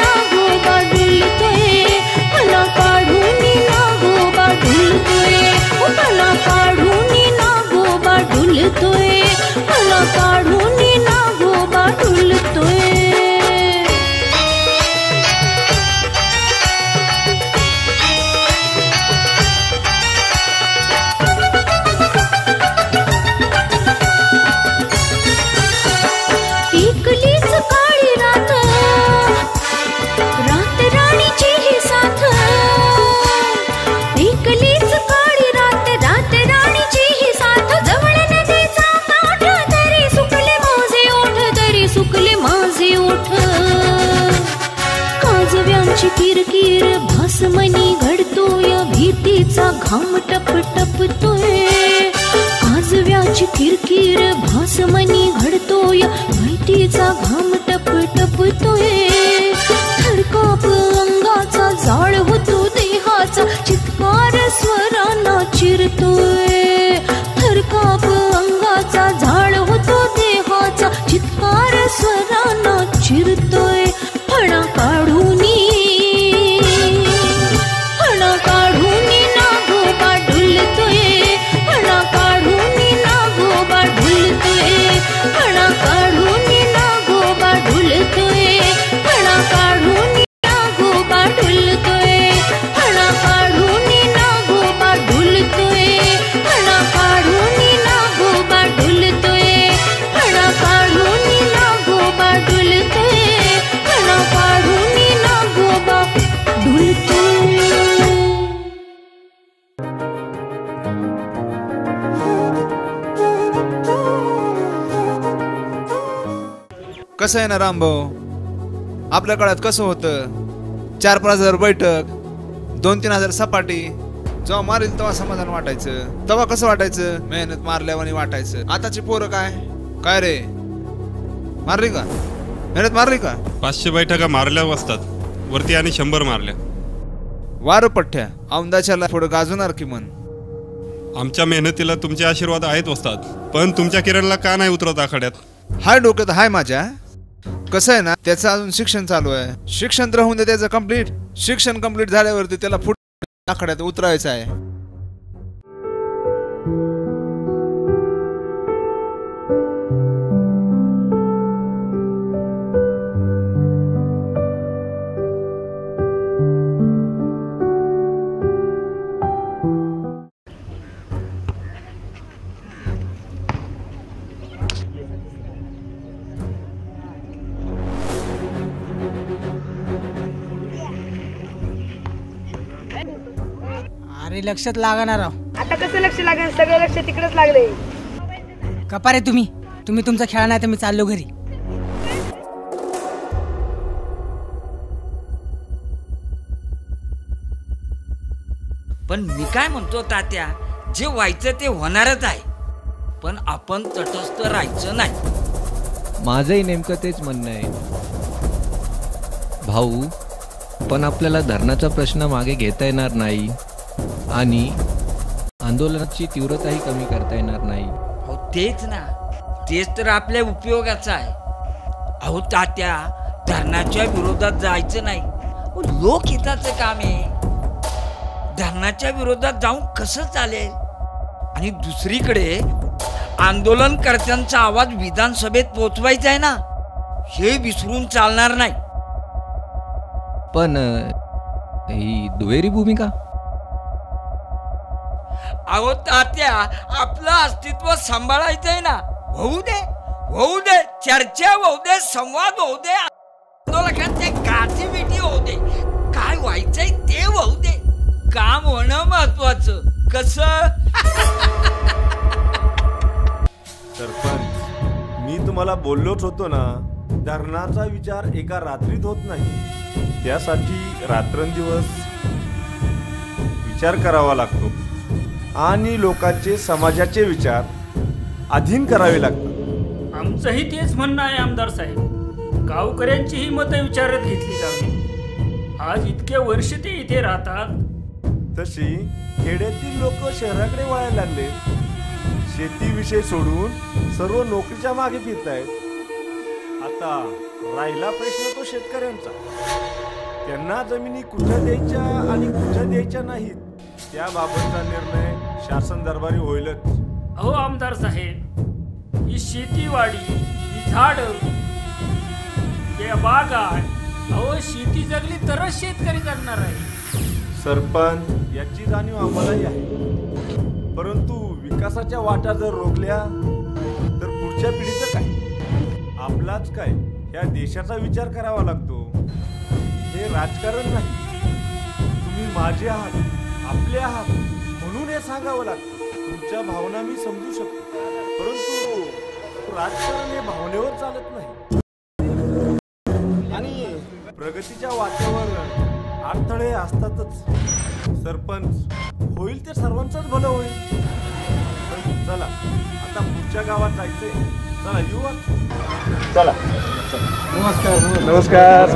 [SPEAKER 17] नागोबा डुलतोय, फणा काढूनी नागोबा डुलतोय, फणा काढूनी नागोबा डुलतोय, फणा काढूनी नागोबा डुलतोय. एकलीच काळी रात, रात राणीची ही साथ. एकलीच काळी रात, रात राणीची ही साथ. जवळ नदीचा काठ, तरी सुकले माझे ओठ, तरी सुकले माझे ओठ. काजव्यांची किरकिर भासमनी घडतोय, भीतीचा घाम टप टपतोय. काजव्याची किरकिर भासमनी घडतोय, भीतीचा घाम टप टपतोय. थरकाप अंगाचा जाळ होतो देहाचा, चित्कार स्वरांना चिरतोय. थरकाप अंगाचा झाड होतो देहाचा, चित्कार स्वरांना चिरतोय. फणा काढूनी
[SPEAKER 19] कसं आहे ना रामभाऊ, आपल्या काळात कसं होतं, 4-5 हजार बैठक, 2-3 हजार सपाटी, जेव्हा मारेल तेव्हा समाधान वाटायचं. तेव्हा कसं वाटायचं, मेहनत मारल्यावानी वाटायचं. आताची पोरं काय रे, मारली का मेहनत, मारली का?
[SPEAKER 18] 500 बैठका मारल्या बसतात वरती आणि 100 मारल्या.
[SPEAKER 19] वार पठ्ठ्या औंदाच्याला पुढं गाजवणार की मन.
[SPEAKER 18] आमच्या मेहनतीला तुमचे आशीर्वाद आहेत वसतात, पण तुमच्या किरणला का नाही उतरत आखाड्यात?
[SPEAKER 19] हाय डोक्यात हाय माझ्या. कसं आहे ना, त्याचं अजून शिक्षण चालू आहे. शिक्षण तर होऊन दे त्याचं कम्प्लीट. शिक्षण कम्प्लीट झाल्यावरती त्याला पुढे आखाड्यात उतरायचं आहे.
[SPEAKER 1] अरे लक्षात लागणार राव.
[SPEAKER 20] आता कसं लक्ष लागेल, सगळं लक्ष तिकडेच लागले.
[SPEAKER 1] कपारे तुम्ही तुमचा खेळा नाही तर मी चाललो घरी.
[SPEAKER 6] पण मी काय म्हणतो तात्या, जे व्हायचं ते होणारच आहे, पण आपण तटस्थ राहायचं नाही.
[SPEAKER 14] माझंही नेमकं तेच म्हणणं आहे भाऊ. पण आपल्याला धरणाचा प्रश्न मागे घेता येणार नाही आणि आंदोलनाची तीव्रताही कमी करता येणार नाही.
[SPEAKER 6] अहो तेच ना, तेच तर आपल्या उपयोगाचं आहे. अहो तात्या, धरणाच्या विरोधात जायचं नाही, लोकहिताचं काम आहे. धरणाच्या विरोधात जाऊन कसं चालेल? आणि दुसरीकडे आंदोलनकर्त्यांचा आवाज विधानसभेत पोहोचवायचा आहे ना, हे विसरून चालणार नाही.
[SPEAKER 14] पण ही दुहेरी भूमिका.
[SPEAKER 6] अहो तात्या, आपलं अस्तित्व सांभाळायचंय ना. होऊ दे चर्चा होऊ दे, संवाद होऊ दे, आंदोलकांचे गाठीभेटी होऊ दे, काय व्हायचंय ते होऊ दे. काम होणं महत्वाचं. कसं?
[SPEAKER 8] सरपंच, मी तुम्हाला बोललोच होतो ना, धरणाचा विचार एका रात्रीत होत नाही. त्यासाठी रात्रंदिवस विचार करावा लागतो आणि लोकांचे, समाजाचे विचार अधीन करावे लागतात.
[SPEAKER 15] आमचंही तेच म्हणणं आहे आमदार साहेब. गावकऱ्यांचीही मतं विचारात घेतली जावी. आज इतके वर्ष ते इथे राहतात.
[SPEAKER 8] तशी खेड्यातील लोक शहराकडे वळायला लागले. शेतीविषय सोडून सर्व नोकरीच्या मागे फिरत आहेत. आता राहिला प्रश्न तो शेतकऱ्यांचा. त्यांना जमिनी कुठं द्यायच्या आणि कुठं द्यायच्या नाहीत, त्याबाबतचा निर्णय शासन दरबारी होईलच.
[SPEAKER 15] अहो आमदार साहेब, ही शेतीवाडी, ही झाडं, या बागा, अहो शेती जगली तरच शेतकरी जगणार आहे.
[SPEAKER 8] सरपंच, याची जाणीव आम्हालाही आहे. परंतु विकासाच्या वाटा जर रोखल्या तर पुढच्या पिढीचं काय, आपलाच काय, ह्या देशाचा विचार करावा लागतो. हे राजकारण नाही. तुम्ही माझे आहात, आपले आहात म्हणून हे सांगावं लागतं. तुमच्या भावना मी समजू शकतो, परंतु राजकारण हे भावनेवर चालत नाही. आणि प्रगतीच्या वाटेवर अडथळे असतातच. सरपंच, होईल ते सर्वांचंच भलं होईल. चला आता पुढच्या गावात जायचंय. चला येऊ. चला. नमस्कार. नमस्कार.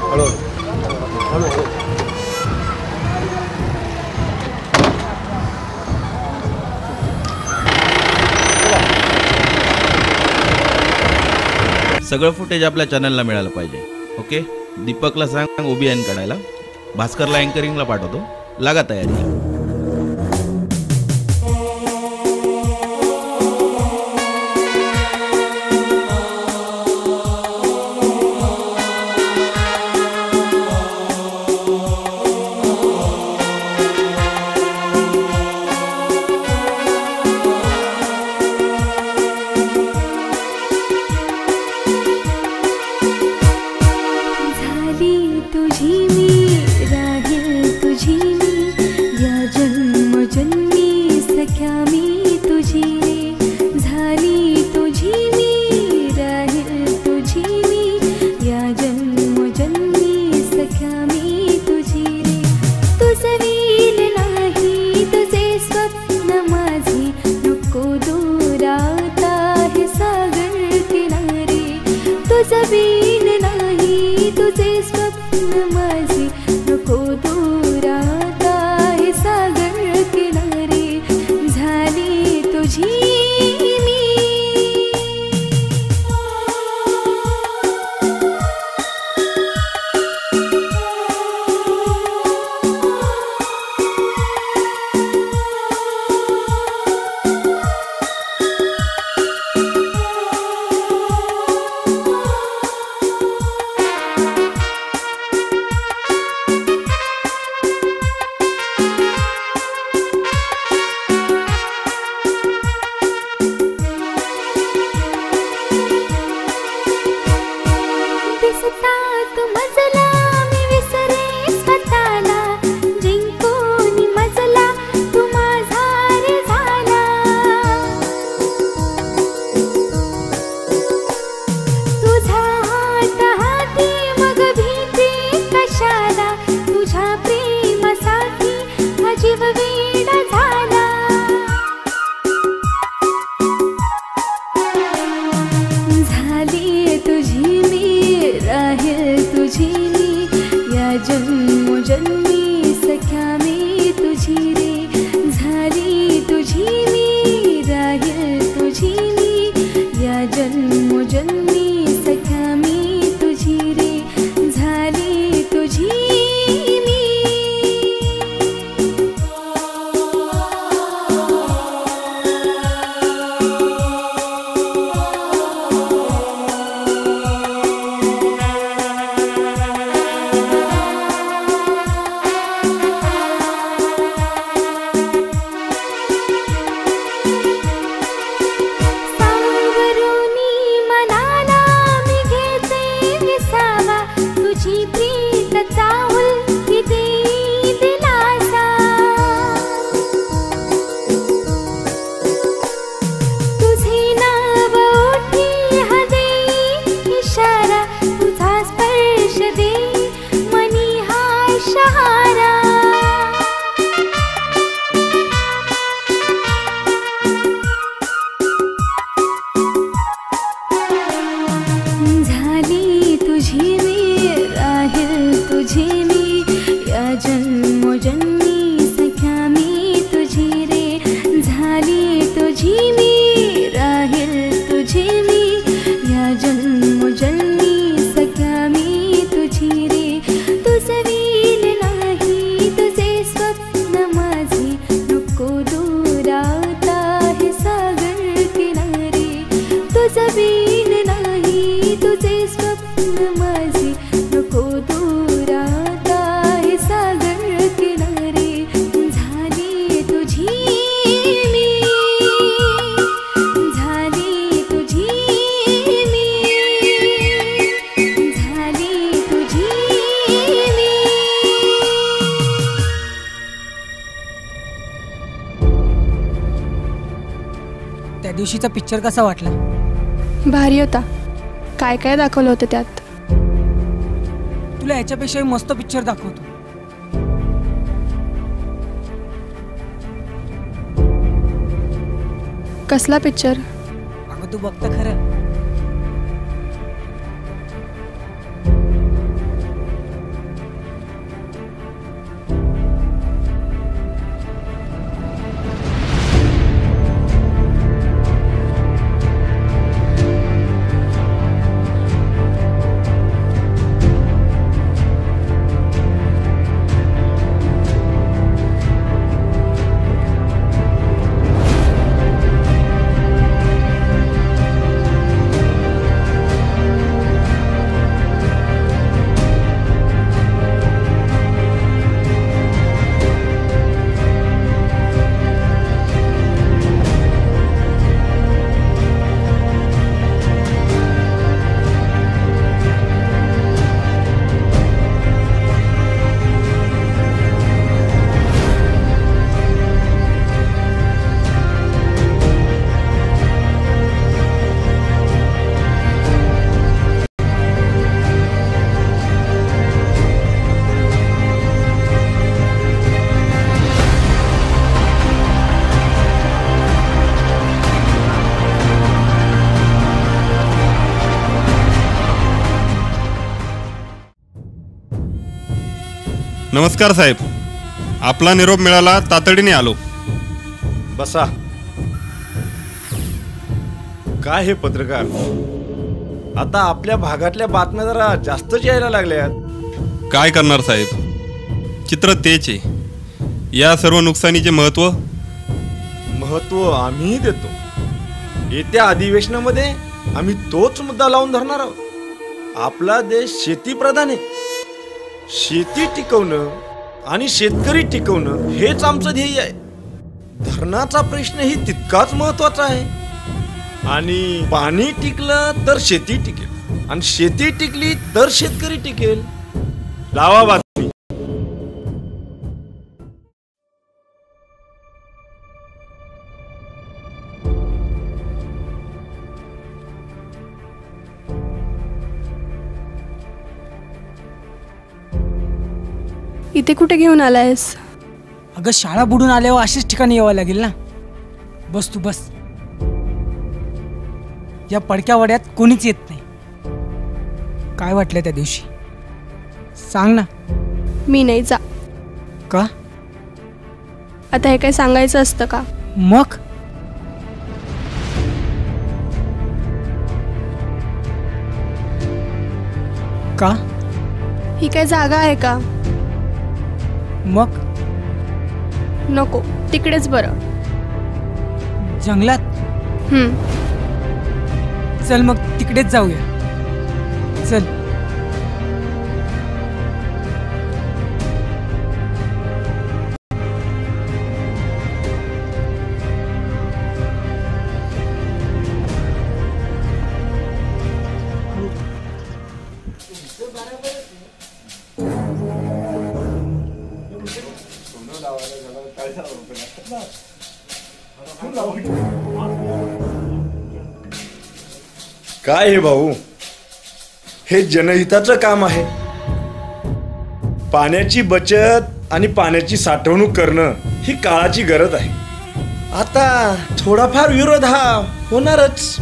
[SPEAKER 8] हॅलो.
[SPEAKER 12] सगळं फुटेज आपल्या चॅनलला मिळालं पाहिजे. ओके, दीपकला सांग OBN काढायला, भास्करला अँकरिंगला पाठवतो. लागा तयारी.
[SPEAKER 17] झाली तुझी मी, राहील तुझी मी, या जन्मजन्मी सख्या मी तुझी रे.
[SPEAKER 1] त्या दिवशीचा पिक्चर कसा वाटला?
[SPEAKER 11] भारी होता. काय काय दाखवलं होतं त्यात?
[SPEAKER 1] तुला याच्यापेक्षाही मस्त पिक्चर दाखवतो.
[SPEAKER 11] कसला पिक्चर?
[SPEAKER 1] अगं तू बघ तर खरं.
[SPEAKER 18] नमस्कार साहेब, आपला निरोप मिळाला, तातडीने आलो.
[SPEAKER 8] बसा. काय हे पत्रकार, आता आपल्या भागातल्या बातम्या जरा जास्तच यायला लागल्यात.
[SPEAKER 18] काय करणार साहेब, चित्र तेच आहे. या सर्व नुकसानीचे महत्व
[SPEAKER 8] आम्ही देतो. येत्या अधिवेशनामध्ये आम्ही तोच मुद्दा लावून धरणार आहोत. आपला देश शेतीप्रधान आहे. शेती टिकवणं आणि शेतकरी टिकवणं हेच आमचं ध्येय आहे. धरणाचा प्रश्नही तितकाच महत्वाचा आहे. आणि पाणी टिकलं तर शेती टिकेल, आणि शेती टिकली तर शेतकरी टिकेल. लावा बातमी.
[SPEAKER 11] इथे कुठे घेऊन आलायस?
[SPEAKER 1] अगं शाळा बुडून आल्यावर अशाच ठिकाणी यावं लागेल ना. बस तू बस. या पडक्या वड्यात कोणीच येत नाही. काय वाटलं त्या दिवशी सांग ना.
[SPEAKER 11] मी नाही जा.
[SPEAKER 1] का?
[SPEAKER 11] आता हे काही सांगायचं असतं का?
[SPEAKER 1] मग का?
[SPEAKER 11] ही काय जागा आहे का?
[SPEAKER 1] मग
[SPEAKER 11] नको, तिकडेच बरं.
[SPEAKER 1] जंगलात? चल मग तिकडेच जाऊया. चल.
[SPEAKER 8] काय हे भाऊ, हे जनहिताचं काम आहे. पाण्याची बचत आणि पाण्याची साठवणूक करणं ही काळाची गरज आहे. आता थोडाफार विरोध हा होणारच.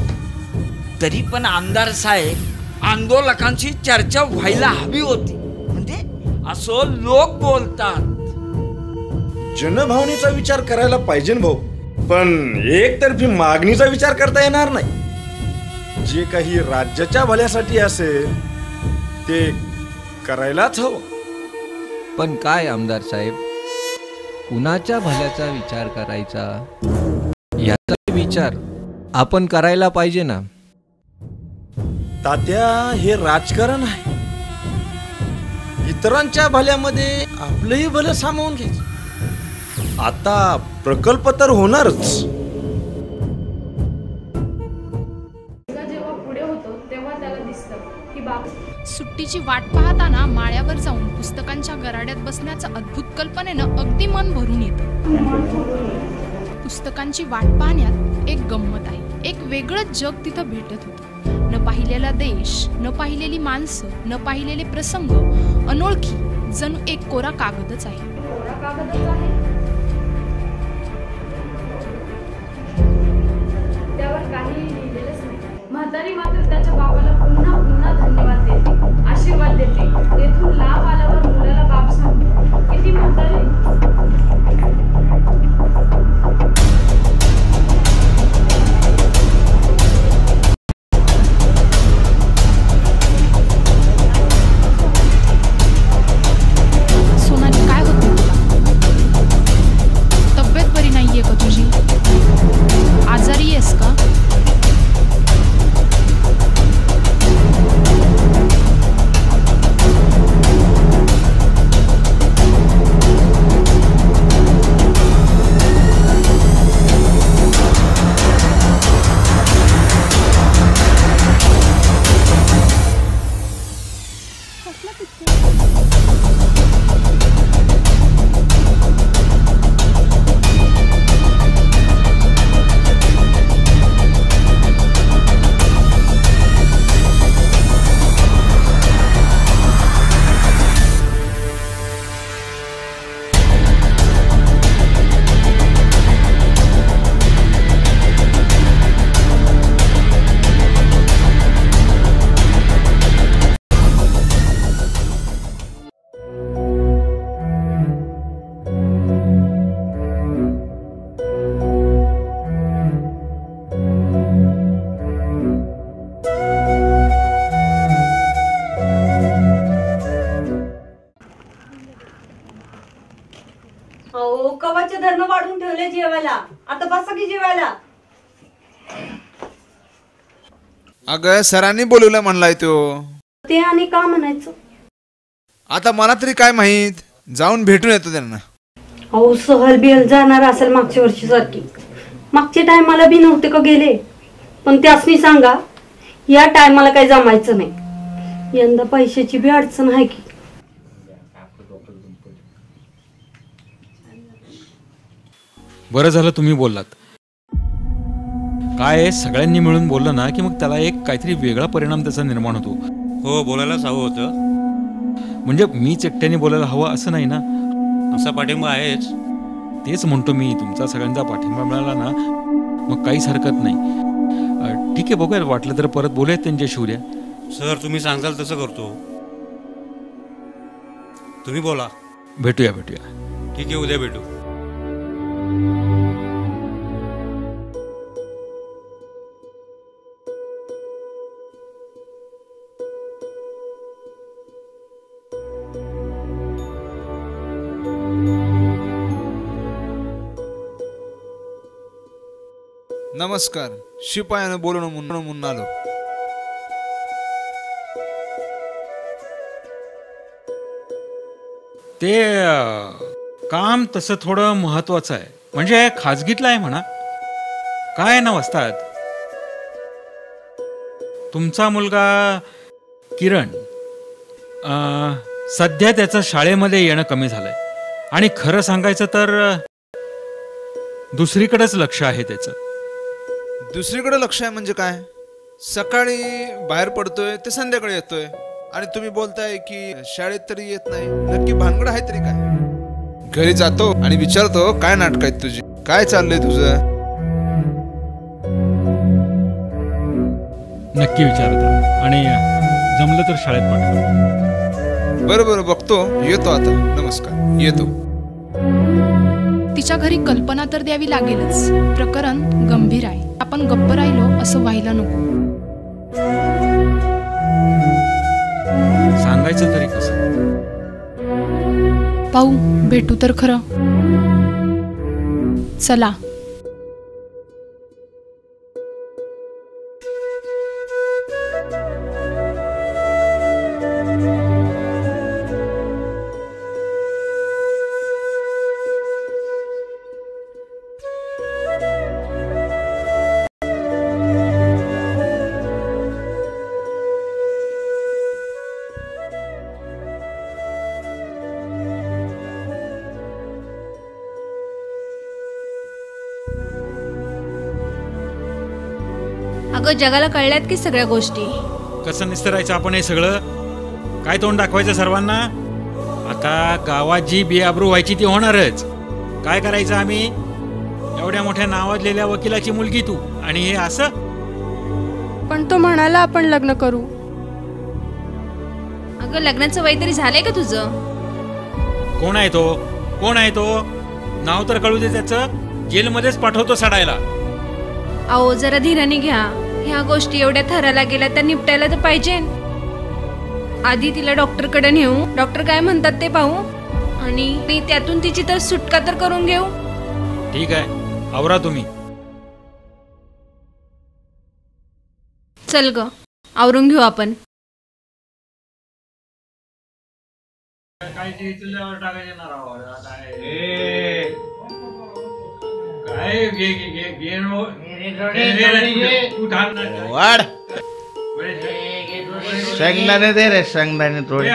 [SPEAKER 6] तरी पण आमदार साहेब, आंदोलकांची चर्चा व्हायला हवी होती. म्हणजे असं लोक बोलतात.
[SPEAKER 8] जनभावनेचा विचार करायला पाहिजे भाऊ, पण एकतर्फी मागणीचा विचार करता येणार नाही. जे काही राज्याच्या भल्यासाठी असेल ते करायलाच हवं.
[SPEAKER 14] पण काय आमदार साहेब, कुणाच्या भल्याचा विचार करायचा याचा विचार आपण करायला पाहिजे ना.
[SPEAKER 8] तात्या, हे राजकारण आहे. इतरांच्या भल्यामध्ये आपलंही भलं सामावून घ्यायचं. आता प्रकल्प तर होणारच.
[SPEAKER 13] सुट्टीची वाट पाहताना माळ्यावर जाऊन पुस्तकांच्या गराड्यात बसण्याचं अद्भुत कल्पनेनं अगदी मन भरून येतं. पुस्तकांची वाट पाहण्यात एक गंमत आहे. एक वेगळंच जग तिथं भेटत होतं. न पाहिलेला देश, न पाहिलेली माणसं, न पाहिलेले प्रसंग, अनोळखी, जणू एक कोरा कागदच आहे.
[SPEAKER 11] त्यावर काही लिहिलेलंच नाही. म्हातारी मात्र त्याच्या बाबाला पुन्हा पुन्हा धन्यवाद देते, आशीर्वाद देते. तेथून लाभ आल्यावर मुलाला बाप सांगतो, किती म्हातारी.
[SPEAKER 13] सोनाली, काय होतं तुला? तब्येत बरी नाहीये का तुझी? आजारी आहेस का?
[SPEAKER 21] अहो कवाचे धर्म वाढून ठेवले जेवायला. आता बसा की जेवायला.
[SPEAKER 19] अगं सरांनी बोलवलं म्हणलाय तो.
[SPEAKER 21] ते आणि का म्हणायचं?
[SPEAKER 19] आता मला तरी काय माहित, जाऊन भेटून येतो त्यांना.
[SPEAKER 21] अहो सहल बिहल जाणार असेल मागच्या वर्षी सारखी. मागच्या टायमाला बी नव्हते का गेले. पण त्यासनी सांगा या टायमाला काही जमायचं नाही. यंदा पैशाची बी अडचण आहे की.
[SPEAKER 3] बरं झालं तुम्ही बोललात. काय आहे, सगळ्यांनी मिळून बोललं ना की मग त्याला एक काहीतरी वेगळा परिणाम त्याचा निर्माण होतो.
[SPEAKER 18] हो, बोलायलाच हवं होतं.
[SPEAKER 3] म्हणजे मीच एकट्याने बोलायला हवं असं नाही ना.
[SPEAKER 18] असा पाठिंबा आहेच.
[SPEAKER 3] तेच म्हणतो मी, तुमचा सगळ्यांचा पाठिंबा मिळाला ना मग काहीच हरकत नाही. ठीक आहे, बघूया, वाटलं तर परत बोलूयात त्यांच्याशी उद्या.
[SPEAKER 18] सर, तुम्ही सांगाल तसं करतो. तुम्ही बोला.
[SPEAKER 3] भेटूया.
[SPEAKER 18] ठीक आहे, उद्या भेटू.
[SPEAKER 19] नमस्कार. शिपायानं बोलणं म्हणून आलो.
[SPEAKER 3] ते काम तसं थोडं महत्वाचं आहे. म्हणजे खाजगीतलं आहे म्हणा. काय ना वस्तात, तुमचा मुलगा किरण सध्या त्याचं शाळेमध्ये येणं कमी झालंय. आणि खरं सांगायचं तर दुसरीकडेच लक्ष आहे त्याचं.
[SPEAKER 19] दुसरीकडे लक्ष आहे म्हणजे काय? सकाळी बाहेर पडतोय ते संध्याकाळी येतोय आणि तुम्ही बोलताय की शाळेत तरी येत नाही. नक्की भानगड आहे तरी काय? घरी जातो आणि विचारतो काय नाटक आहेत तुझी, काय चाललंय तुझं.
[SPEAKER 3] नक्की विचारतो आणि जमलं तर शाळेत पाठवतो.
[SPEAKER 19] बरं बघतो. येतो आता. नमस्कार. येतो.
[SPEAKER 13] तिच्या घरी कल्पना तर द्यावी लागेलच. प्रकरण गंभीर आहे. आपण गप्प राहिलो असं व्हायला नको.
[SPEAKER 3] सांगायचं तरी कसं?
[SPEAKER 13] पाहू, भेटू तर खरं. चला.
[SPEAKER 7] अगं जगाला कळल्यात की सगळ्या गोष्टी.
[SPEAKER 3] कसं निस्तरायचं आपण हे सगळं? काय तोंड दाखवायचं सर्वांना? आता गावात जी बेआबरू व्हायची ती होणारच. काय करायचं आम्ही? एवढ्या मोठ्या नावाजलेल्या वकिलाची मुलगी तू, आणि हे असं?
[SPEAKER 13] पण तो म्हणाला आपण लग्न करू.
[SPEAKER 7] अगं लग्नाचं वय तरी झालंय का तुझं?
[SPEAKER 3] कोण आहे तो? कोण आहे तो? नाव तर कळू दे त्याचं. जेलमध्येच पाठवतो सडायला.
[SPEAKER 7] अहो जरा धीराने घ्या. ह्या गोष्टी एवढ्या थराला गेल्या तर निपटायला तर पाहिजे. आधी तिला डॉक्टरकडे नेऊ, डॉक्टर काय म्हणतात ते पाहू, आणि त्यातून तिची तर सुटका तर करून घेऊ.
[SPEAKER 3] ठीक आहे, आवरा तुम्ही.
[SPEAKER 7] चल ग, आवरून घेऊ आपण.
[SPEAKER 3] काय
[SPEAKER 12] वाढ शेंगदाणे दे रे, शेंगदाणे थोडे.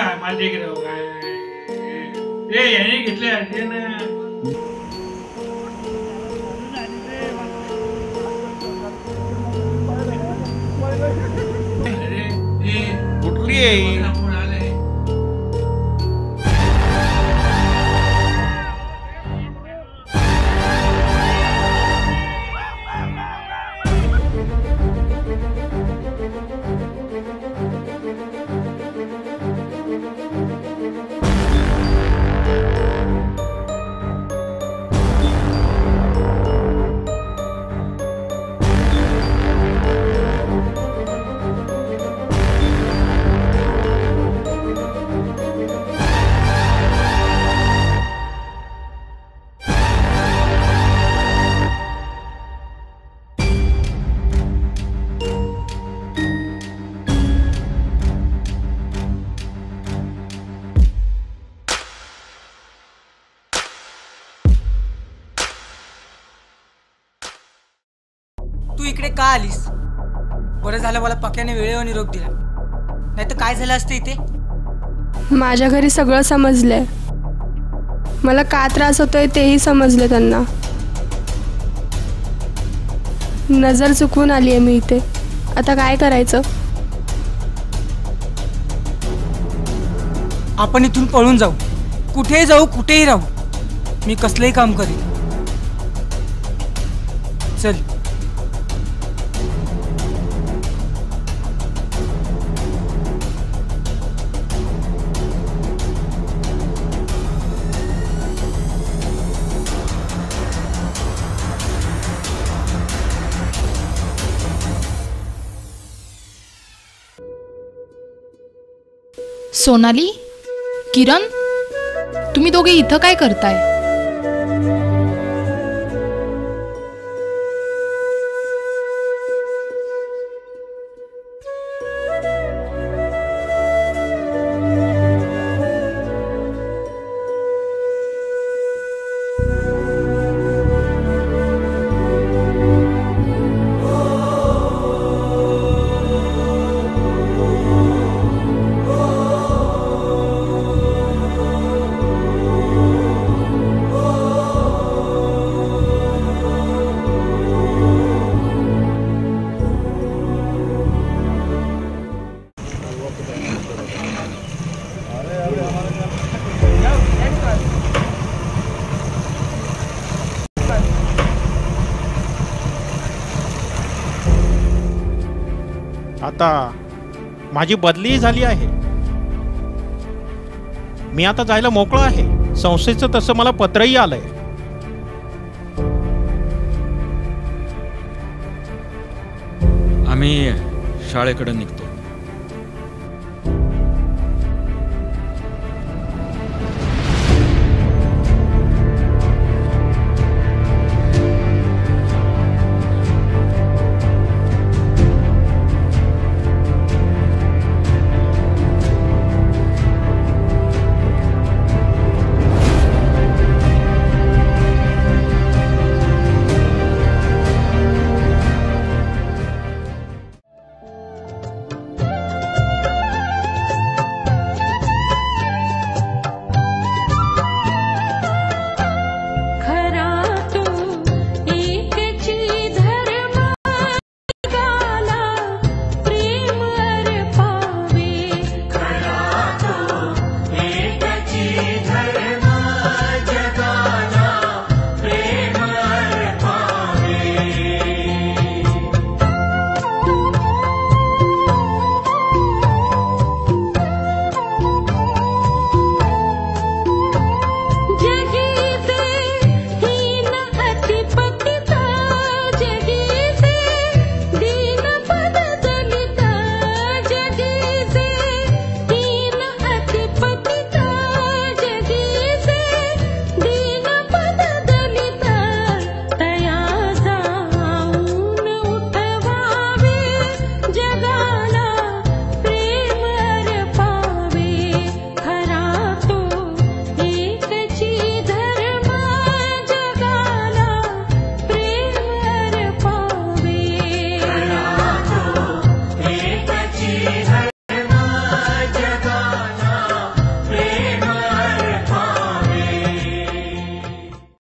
[SPEAKER 12] कुठली आहे?
[SPEAKER 1] तू इकडे का आलीस? बरं झालं मला पक्याने वेळेवर निरोप दिला, नाही तर काय झालं असतं इथे?
[SPEAKER 13] माझ्या घरी सगळं समजलंय. मला का त्रास होतोय तेही समजले त्यांना. नजर चुकवून आली आहे मी इथे. आता काय करायचं?
[SPEAKER 1] आपण इथून पळून जाऊ, कुठेही जाऊ, कुठेही राहू. मी कसलंही काम करीन. चल.
[SPEAKER 13] सोनाली, किरण, तुम्ही दोघे इथं काय करताय?
[SPEAKER 4] आता माझी बदली झाली आहे. मी आता जायला मोकळा आहे. संस्थेचं तसं मला पत्रही आलंय.
[SPEAKER 3] आम्ही शाळेकडे निघतो.